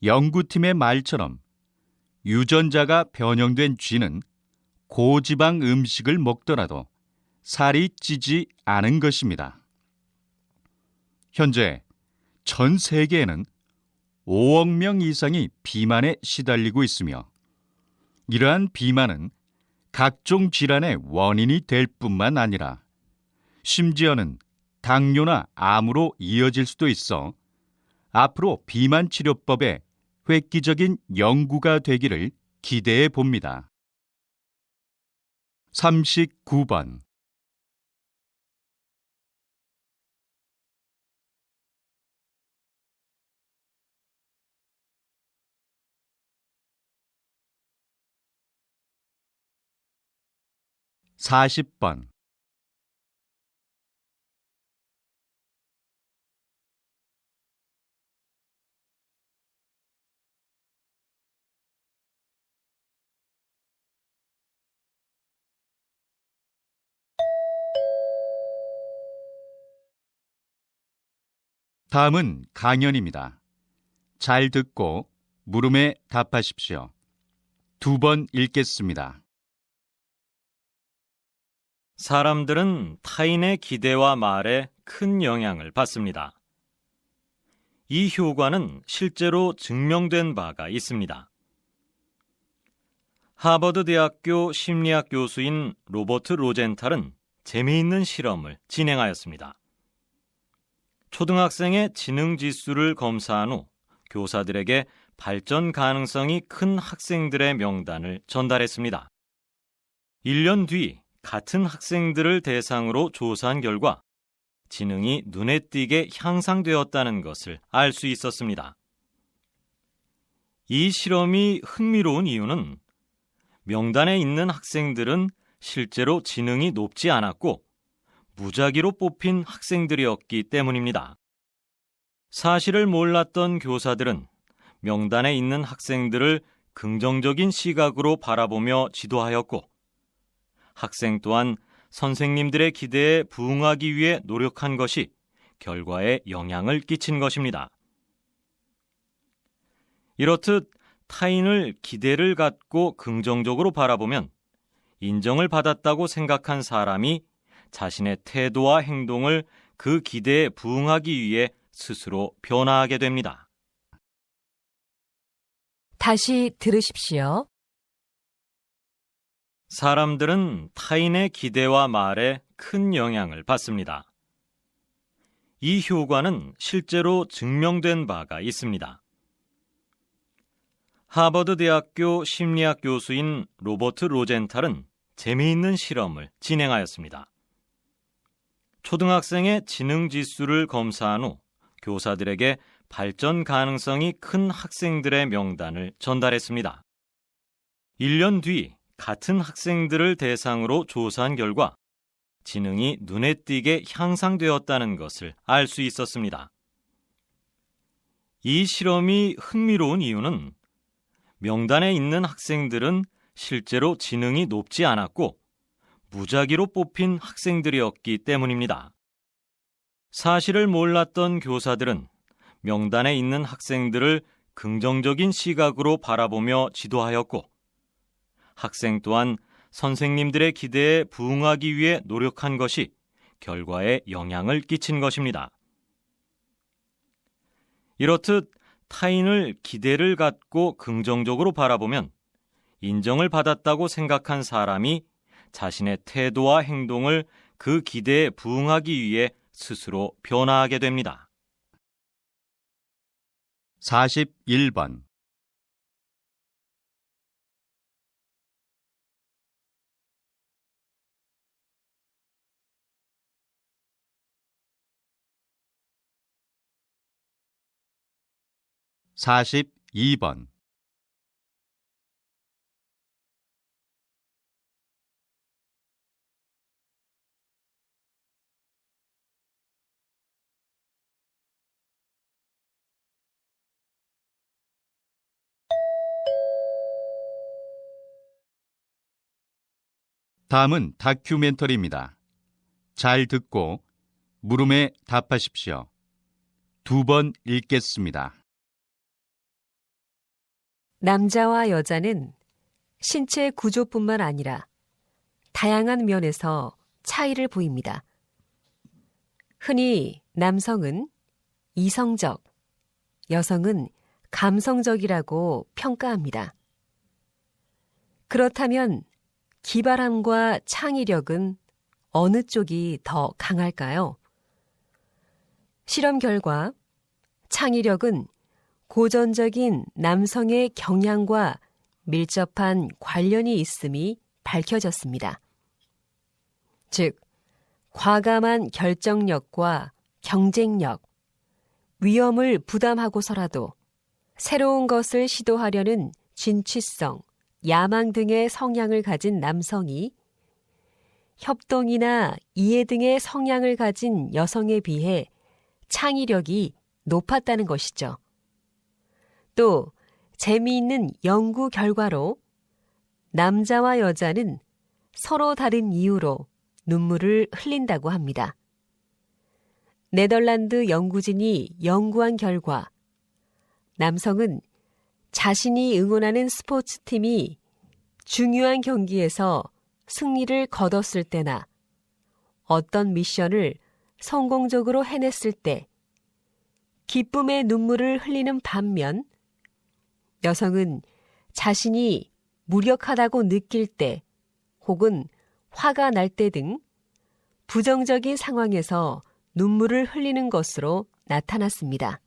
연구팀의 말처럼 유전자가 변형된 쥐는 고지방 음식을 먹더라도 살이 찌지 않은 것입니다. 현재 전 세계에는 5억 명 이상이 비만에 시달리고 있으며 이러한 비만은 각종 질환의 원인이 될 뿐만 아니라 심지어는 당뇨나 암으로 이어질 수도 있어 앞으로 비만 치료법에 획기적인 연구가 되기를 기대해 봅니다. 39번. (40번) 다음은 강연입니다. 잘 듣고 물음에 답하십시오. 2번 읽겠습니다. 사람들은 타인의 기대와 말에 큰 영향을 받습니다. 이 효과는 실제로 증명된 바가 있습니다. 하버드 대학교 심리학 교수인 로버트 로젠탈은 재미있는 실험을 진행하였습니다. 초등학생의 지능 지수를 검사한 후 교사들에게 발전 가능성이 큰 학생들의 명단을 전달했습니다. 1년 뒤 같은 학생들을 대상으로 조사한 결과 지능이 눈에 띄게 향상되었다는 것을 알 수 있었습니다. 이 실험이 흥미로운 이유는 명단에 있는 학생들은 실제로 지능이 높지 않았고 무작위로 뽑힌 학생들이었기 때문입니다. 사실을 몰랐던 교사들은 명단에 있는 학생들을 긍정적인 시각으로 바라보며 지도하였고 학생 또한 선생님들의 기대에 부응하기 위해 노력한 것이 결과에 영향을 끼친 것입니다. 이렇듯 타인을 기대를 갖고 긍정적으로 바라보면 인정을 받았다고 생각한 사람이 자신의 태도와 행동을 그 기대에 부응하기 위해 스스로 변화하게 됩니다. 다시 들으십시오. 사람들은 타인의 기대와 말에 큰 영향을 받습니다. 이 효과는 실제로 증명된 바가 있습니다. 하버드 대학교 심리학 교수인 로버트 로젠탈은 재미있는 실험을 진행하였습니다. 초등학생의 지능 지수를 검사한 후 교사들에게 발전 가능성이 큰 학생들의 명단을 전달했습니다. 1년 뒤 같은 학생들을 대상으로 조사한 결과 지능이 눈에 띄게 향상되었다는 것을 알 수 있었습니다. 이 실험이 흥미로운 이유는 명단에 있는 학생들은 실제로 지능이 높지 않았고 무작위로 뽑힌 학생들이었기 때문입니다. 사실을 몰랐던 교사들은 명단에 있는 학생들을 긍정적인 시각으로 바라보며 지도하였고 학생 또한 선생님들의 기대에 부응하기 위해 노력한 것이 결과에 영향을 끼친 것입니다. 이렇듯 타인을 기대를 갖고 긍정적으로 바라보면 인정을 받았다고 생각한 사람이 자신의 태도와 행동을 그 기대에 부응하기 위해 스스로 변화하게 됩니다. 41번. (42번) 다음은 다큐멘터리입니다. 잘 듣고 물음에 답하십시오. 2번 읽겠습니다. 남자와 여자는 신체 구조뿐만 아니라 다양한 면에서 차이를 보입니다. 흔히 남성은 이성적, 여성은 감성적이라고 평가합니다. 그렇다면 기발함과 창의력은 어느 쪽이 더 강할까요? 실험 결과 창의력은 고전적인 남성의 경향과 밀접한 관련이 있음이 밝혀졌습니다. 즉, 과감한 결정력과 경쟁력, 위험을 부담하고서라도 새로운 것을 시도하려는 진취성, 야망 등의 성향을 가진 남성이 협동이나 이해 등의 성향을 가진 여성에 비해 창의력이 높았다는 것이죠. 또 재미있는 연구 결과로 남자와 여자는 서로 다른 이유로 눈물을 흘린다고 합니다. 네덜란드 연구진이 연구한 결과 남성은 자신이 응원하는 스포츠팀이 중요한 경기에서 승리를 거뒀을 때나 어떤 미션을 성공적으로 해냈을 때 기쁨의 눈물을 흘리는 반면 여성은 자신이 무력하다고 느낄 때 혹은 화가 날 때 등 부정적인 상황에서 눈물을 흘리는 것으로 나타났습니다.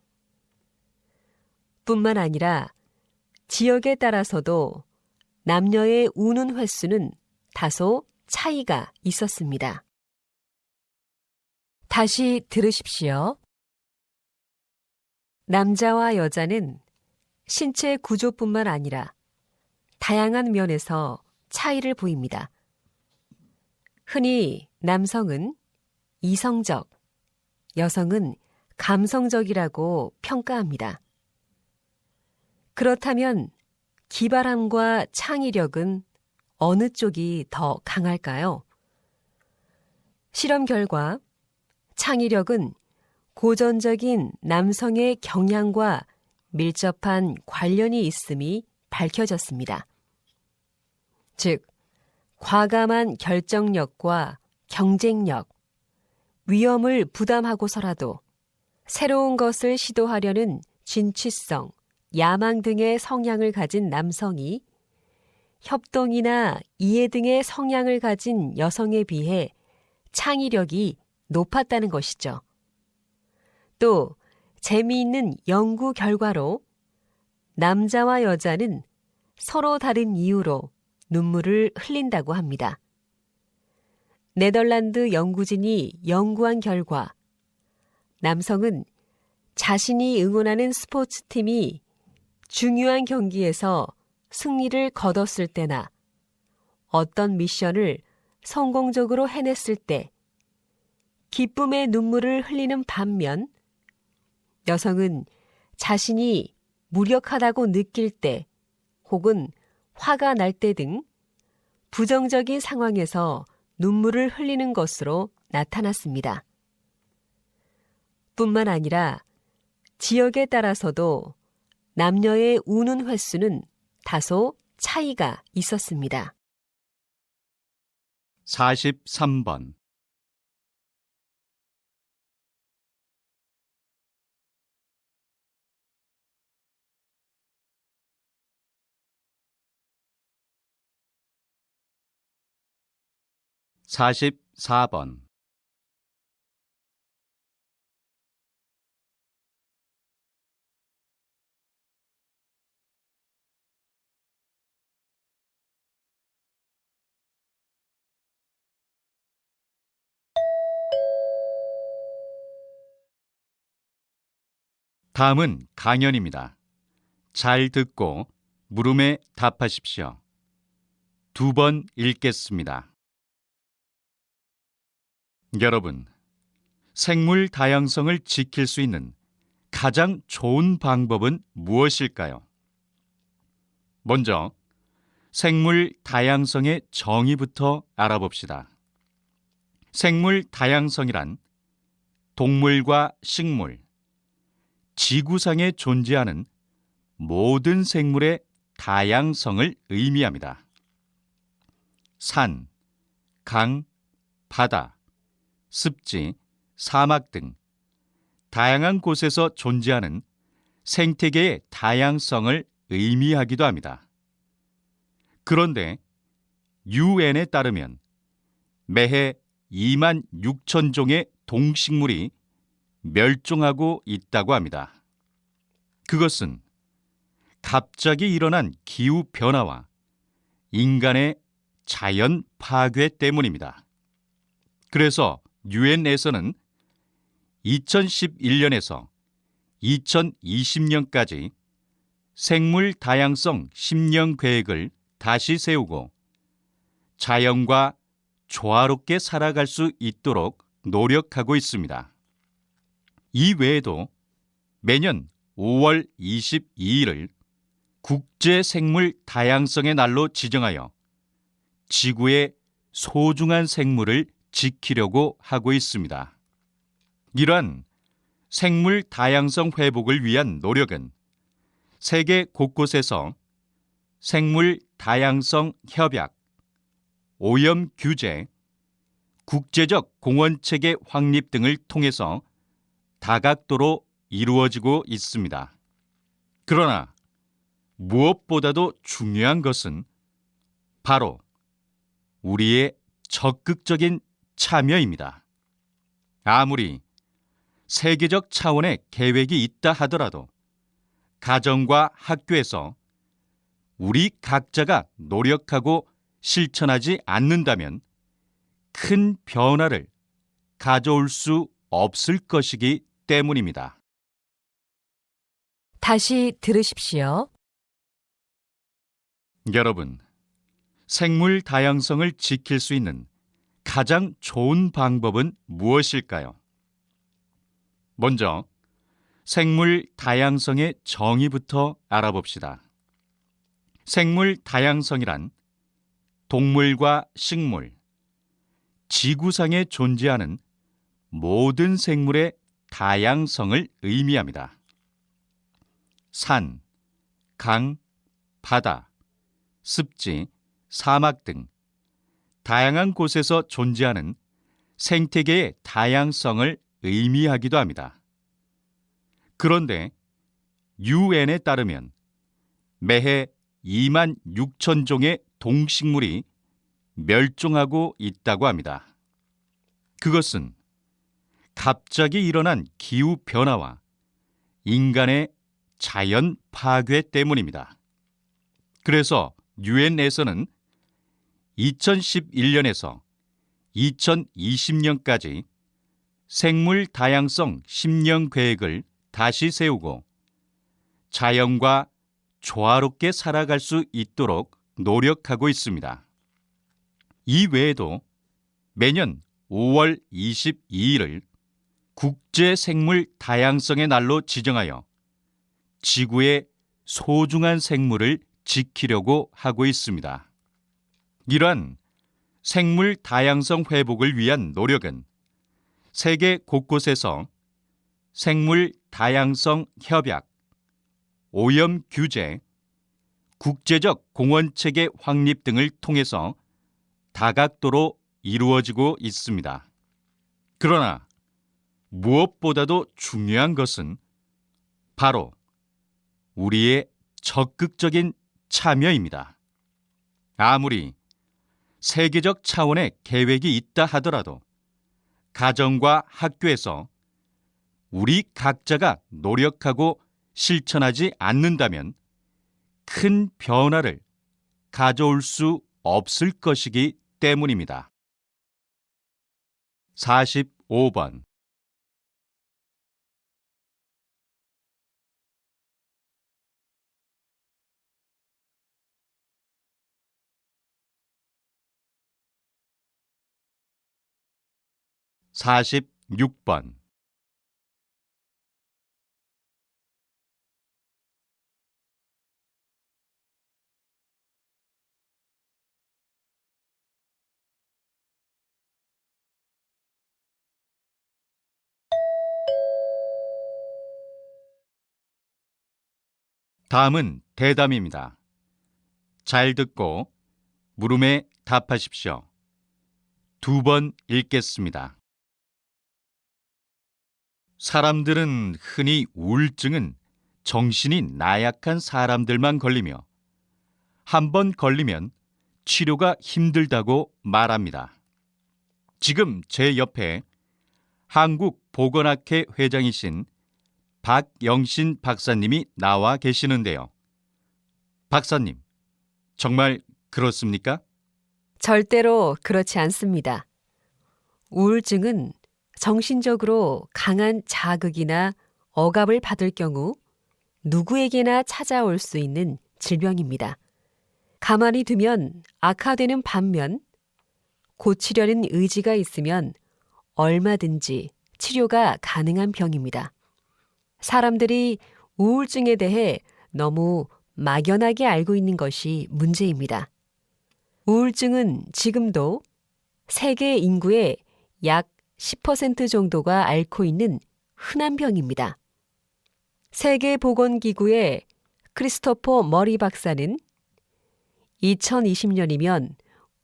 뿐만 아니라 지역에 따라서도 남녀의 우는 횟수는 다소 차이가 있었습니다. 다시 들으십시오. 남자와 여자는 신체 구조뿐만 아니라 다양한 면에서 차이를 보입니다. 흔히 남성은 이성적, 여성은 감성적이라고 평가합니다. 그렇다면 기발함과 창의력은 어느 쪽이 더 강할까요? 실험 결과 창의력은 고전적인 남성의 경향과 밀접한 관련이 있음이 밝혀졌습니다. 즉, 과감한 결정력과 경쟁력, 위험을 부담하고서라도 새로운 것을 시도하려는 진취성, 야망 등의 성향을 가진 남성이 협동이나 이해 등의 성향을 가진 여성에 비해 창의력이 높았다는 것이죠. 또 재미있는 연구 결과로 남자와 여자는 서로 다른 이유로 눈물을 흘린다고 합니다. 네덜란드 연구진이 연구한 결과 남성은 자신이 응원하는 스포츠팀이 중요한 경기에서 승리를 거뒀을 때나 어떤 미션을 성공적으로 해냈을 때 기쁨의 눈물을 흘리는 반면 여성은 자신이 무력하다고 느낄 때 혹은 화가 날 때 등 부정적인 상황에서 눈물을 흘리는 것으로 나타났습니다. 뿐만 아니라 지역에 따라서도 남녀의 우는 횟수는 다소 차이가 있었습니다. 43번. (44번) 다음은 강연입니다. 잘 듣고 물음에 답하십시오. 2번 읽겠습니다. 여러분, 생물 다양성을 지킬 수 있는 가장 좋은 방법은 무엇일까요? 먼저 생물 다양성의 정의부터 알아봅시다. 생물 다양성이란 동물과 식물, 지구상에 존재하는 모든 생물의 다양성을 의미합니다. 산, 강, 바다, 습지, 사막 등 다양한 곳에서 존재하는 생태계의 다양성을 의미하기도 합니다. 그런데 UN에 따르면 매해 2만 6천 종의 동식물이 멸종하고 있다고 합니다. 그것은 갑자기 일어난 기후 변화와 인간의 자연 파괴 때문입니다. 그래서 유엔에서는 2011년에서 2020년까지 생물 다양성 10년 계획을 다시 세우고 자연과 조화롭게 살아갈 수 있도록 노력하고 있습니다. 이 외에도 매년 5월 22일을 국제 생물 다양성의 날로 지정하여 지구의 소중한 생물을 지키려고 하고 있습니다. 이러한 생물 다양성 회복을 위한 노력은 세계 곳곳에서 생물 다양성 협약, 오염 규제, 국제적 공원 체계 확립 등을 통해서 다각도로 이루어지고 있습니다. 그러나 무엇보다도 중요한 것은 바로 우리의 적극적인 참여입니다. 아무리 세계적 차원의 계획이 있다 하더라도 가정과 학교에서 우리 각자가 노력하고 실천하지 않는다면 큰 변화를 가져올 수 없을 것이기 때문입니다. 다시 들으십시오. 여러분, 생물 다양성을 지킬 수 있는 가장 좋은 방법은 무엇일까요? 먼저 생물 다양성의 정의부터 알아봅시다. 생물 다양성이란 동물과 식물, 지구상에 존재하는 모든 생물의 다양성을 의미합니다. 산, 강, 바다, 습지, 사막 등 다양한 곳에서 존재하는 생태계의 다양성을 의미하기도 합니다. 그런데 UN에 따르면 매해 2만 6천 종의 동식물이 멸종하고 있다고 합니다. 그것은 갑자기 일어난 기후 변화와 인간의 자연 파괴 때문입니다. 그래서 유엔에서는 2011년에서 2020년까지 생물 다양성 10년 계획을 다시 세우고 자연과 조화롭게 살아갈 수 있도록 노력하고 있습니다. 이 외에도 매년 5월 22일을 국제 생물 다양성의 날로 지정하여 지구의 소중한 생물을 지키려고 하고 있습니다. 이러한 생물 다양성 회복을 위한 노력은 세계 곳곳에서 생물 다양성 협약, 오염 규제, 국제적 공원 체계 확립 등을 통해서 다각도로 이루어지고 있습니다. 그러나 무엇보다도 중요한 것은 바로 우리의 적극적인 참여입니다. 아무리 세계적 차원의 계획이 있다 하더라도 가정과 학교에서 우리 각자가 노력하고 실천하지 않는다면 큰 변화를 가져올 수 없을 것이기 때문입니다. 45번 46번 다음은 대담입니다. 잘 듣고 물음에 답하십시오. 2번 읽겠습니다. 사람들은 흔히 우울증은 정신이 나약한 사람들만 걸리며 한 번 걸리면 치료가 힘들다고 말합니다. 지금 제 옆에 한국보건학회 회장이신 박영신 박사님이 나와 계시는데요. 박사님, 정말 그렇습니까? 절대로 그렇지 않습니다. 우울증은 정신적으로 강한 자극이나 억압을 받을 경우 누구에게나 찾아올 수 있는 질병입니다. 가만히 두면 악화되는 반면 고치려는 의지가 있으면 얼마든지 치료가 가능한 병입니다. 사람들이 우울증에 대해 너무 막연하게 알고 있는 것이 문제입니다. 우울증은 지금도 세계 인구의 약 10% 정도가 앓고 있는 흔한 병입니다. 세계보건기구의 크리스토퍼 머리 박사는 2020년이면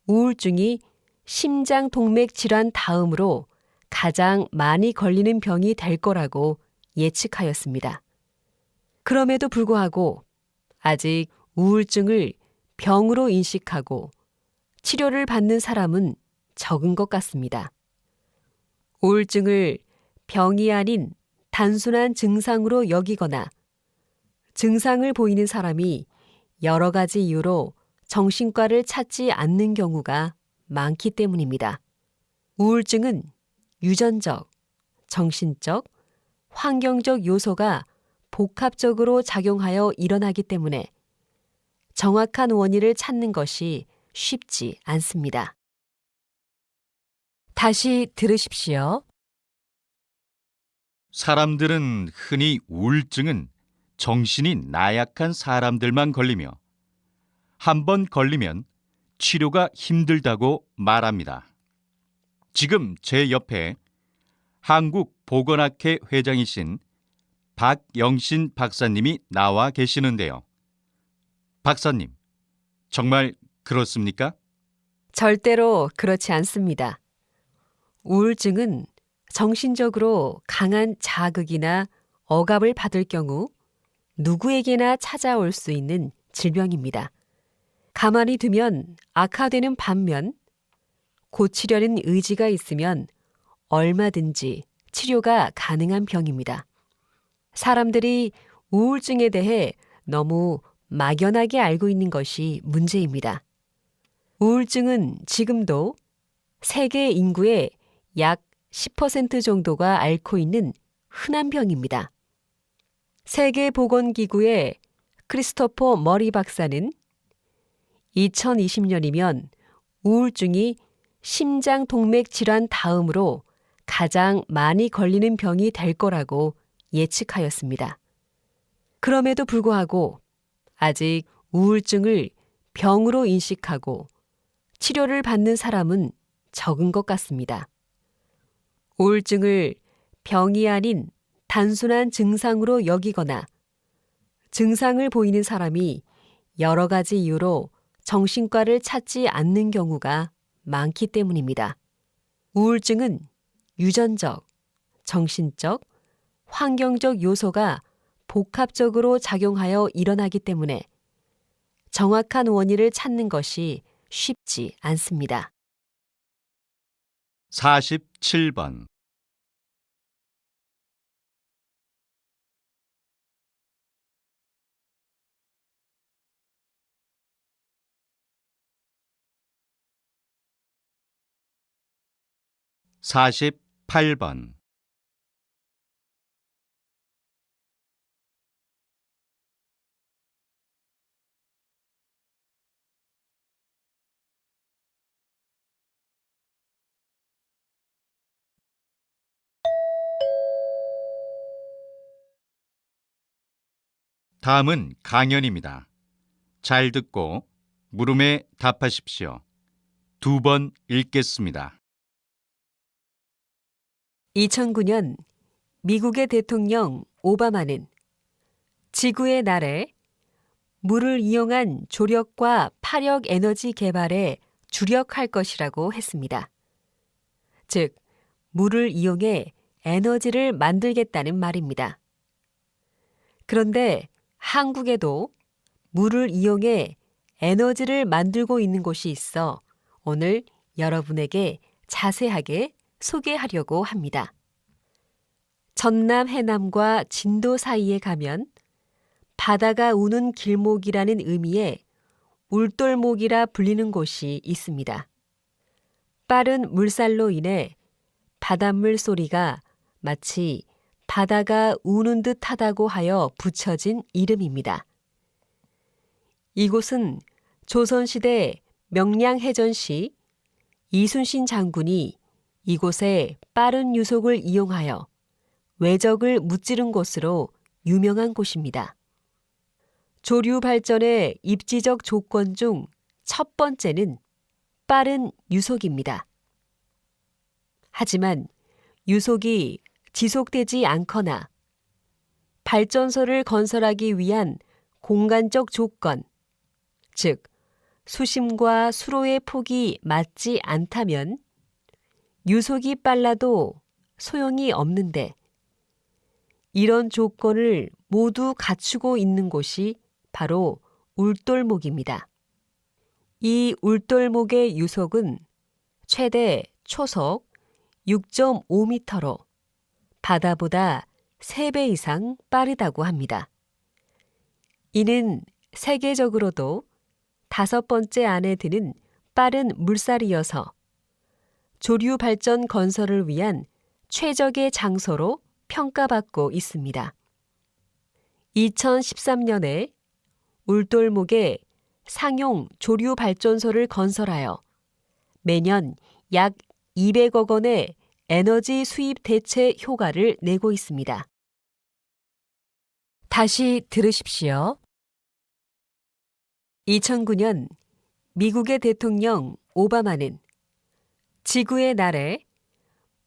우울증이 심장동맥 질환 다음으로 가장 많이 걸리는 병이 될 거라고 예측하였습니다. 그럼에도 불구하고 아직 우울증을 병으로 인식하고 치료를 받는 사람은 적은 것 같습니다. 우울증을 병이 아닌 단순한 증상으로 여기거나 증상을 보이는 사람이 여러 가지 이유로 정신과를 찾지 않는 경우가 많기 때문입니다. 우울증은 유전적, 정신적, 환경적 요소가 복합적으로 작용하여 일어나기 때문에 정확한 원인을 찾는 것이 쉽지 않습니다. 다시 들으십시오. 사람들은 흔히 우울증은 정신이 나약한 사람들만 걸리며 한 번 걸리면 치료가 힘들다고 말합니다. 지금 제 옆에 한국보건학회 회장이신 박영신 박사님이 나와 계시는데요. 박사님, 정말 그렇습니까? 절대로 그렇지 않습니다. 우울증은 정신적으로 강한 자극이나 억압을 받을 경우 누구에게나 찾아올 수 있는 질병입니다. 가만히 두면 악화되는 반면 고치려는 의지가 있으면 얼마든지 치료가 가능한 병입니다. 사람들이 우울증에 대해 너무 막연하게 알고 있는 것이 문제입니다. 우울증은 지금도 세계 인구의 약 10% 정도가 앓고 있는 흔한 병입니다. 세계보건기구의 크리스토퍼 머리 박사는 2020년이면 우울증이 심장동맥 질환 다음으로 가장 많이 걸리는 병이 될 거라고 예측하였습니다. 그럼에도 불구하고 아직 우울증을 병으로 인식하고 치료를 받는 사람은 적은 것 같습니다. 우울증을 병이 아닌 단순한 증상으로 여기거나 증상을 보이는 사람이 여러 가지 이유로 정신과를 찾지 않는 경우가 많기 때문입니다. 우울증은 유전적, 정신적, 환경적 요소가 복합적으로 작용하여 일어나기 때문에 정확한 원인을 찾는 것이 쉽지 않습니다. 47번. 사십팔 번. 다음은 강연입니다. 잘 듣고 물음에 답하십시오. 2번 읽겠습니다. 2009년 미국의 대통령 오바마는 지구의 날에 물을 이용한 조력과 파력 에너지 개발에 주력할 것이라고 했습니다. 즉, 물을 이용해 에너지를 만들겠다는 말입니다. 그런데 한국에도 물을 이용해 에너지를 만들고 있는 곳이 있어 오늘 여러분에게 자세하게 소개하려고 합니다. 전남 해남과 진도 사이에 가면 바다가 우는 길목이라는 의미의 울돌목이라 불리는 곳이 있습니다. 빠른 물살로 인해 바닷물 소리가 마치 바다가 우는 듯 하다고 하여 붙여진 이름입니다. 이곳은 조선시대 명량해전 시 이순신 장군이 이곳에 빠른 유속을 이용하여 외적을 무찌른 곳으로 유명한 곳입니다. 조류 발전의 입지적 조건 중 첫 번째는 빠른 유속입니다. 하지만 유속이 지속되지 않거나 발전소를 건설하기 위한 공간적 조건, 즉 수심과 수로의 폭이 맞지 않다면 유속이 빨라도 소용이 없는데 이런 조건을 모두 갖추고 있는 곳이 바로 울돌목입니다. 이 울돌목의 유속은 최대 초속 6.5m로 바다보다 3배 이상 빠르다고 합니다. 이는 세계적으로도 5번째 안에 드는 빠른 물살이어서 조류 발전 건설을 위한 최적의 장소로 평가받고 있습니다. 2013년에 울돌목에 상용 조류 발전소를 건설하여 매년 약 200억 원의 에너지 수입 대체 효과를 내고 있습니다. 다시 들으십시오. 2009년 미국의 대통령 오바마는 지구의 날에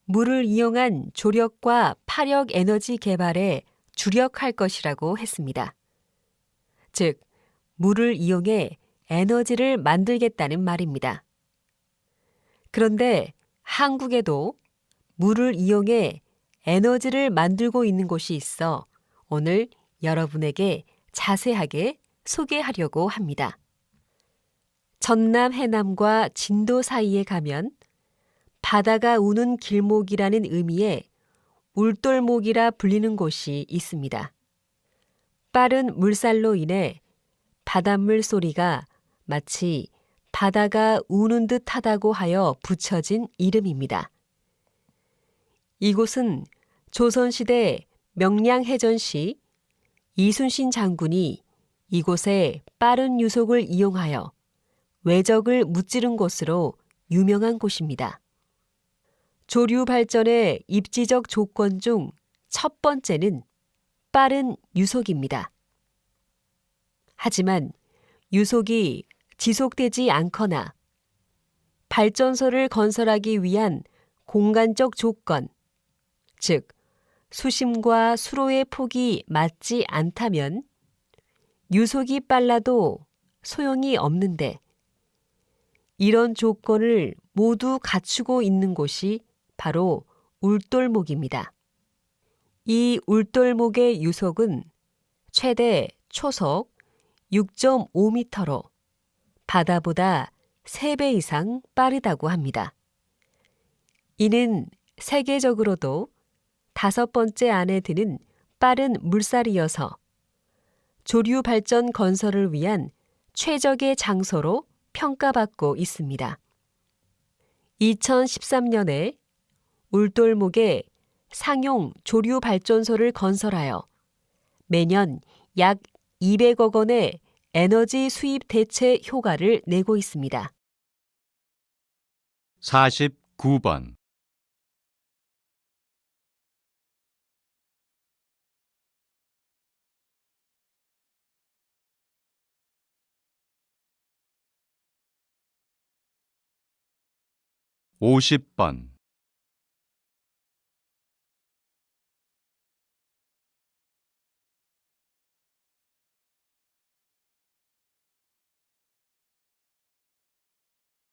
물을 이용한 조력과 파력 에너지 개발에 주력할 것이라고 했습니다. 즉, 물을 이용해 에너지를 만들겠다는 말입니다. 그런데 한국에도 물을 이용해 에너지를 만들고 있는 곳이 있어 오늘 여러분에게 자세하게 소개하려고 합니다. 전남 해남과 진도 사이에 가면 바다가 우는 길목이라는 의미의 울돌목이라 불리는 곳이 있습니다. 빠른 물살로 인해 바닷물 소리가 마치 바다가 우는 듯 하다고 하여 붙여진 이름입니다. 이곳은 조선시대 명량해전 시 이순신 장군이 이곳에 빠른 유속을 이용하여 외적을 무찌른 곳으로 유명한 곳입니다. 조류 발전의 입지적 조건 중 첫 번째는 빠른 유속입니다. 하지만 유속이 지속되지 않거나 발전소를 건설하기 위한 공간적 조건, 즉 수심과 수로의 폭이 맞지 않다면 유속이 빨라도 소용이 없는데 이런 조건을 모두 갖추고 있는 곳이 바로 울돌목입니다. 이 울돌목의 유속은 최대 초속 6.5m로 바다보다 3배 이상 빠르다고 합니다. 이는 세계적으로도 5번째 안에 드는 빠른 물살이어서 조류 발전 건설을 위한 최적의 장소로 평가받고 있습니다. 2013년에 울돌목에 상용 조류 발전소를 건설하여 매년 약 200억 원의 에너지 수입 대체 효과를 내고 있습니다. 49번. (50번)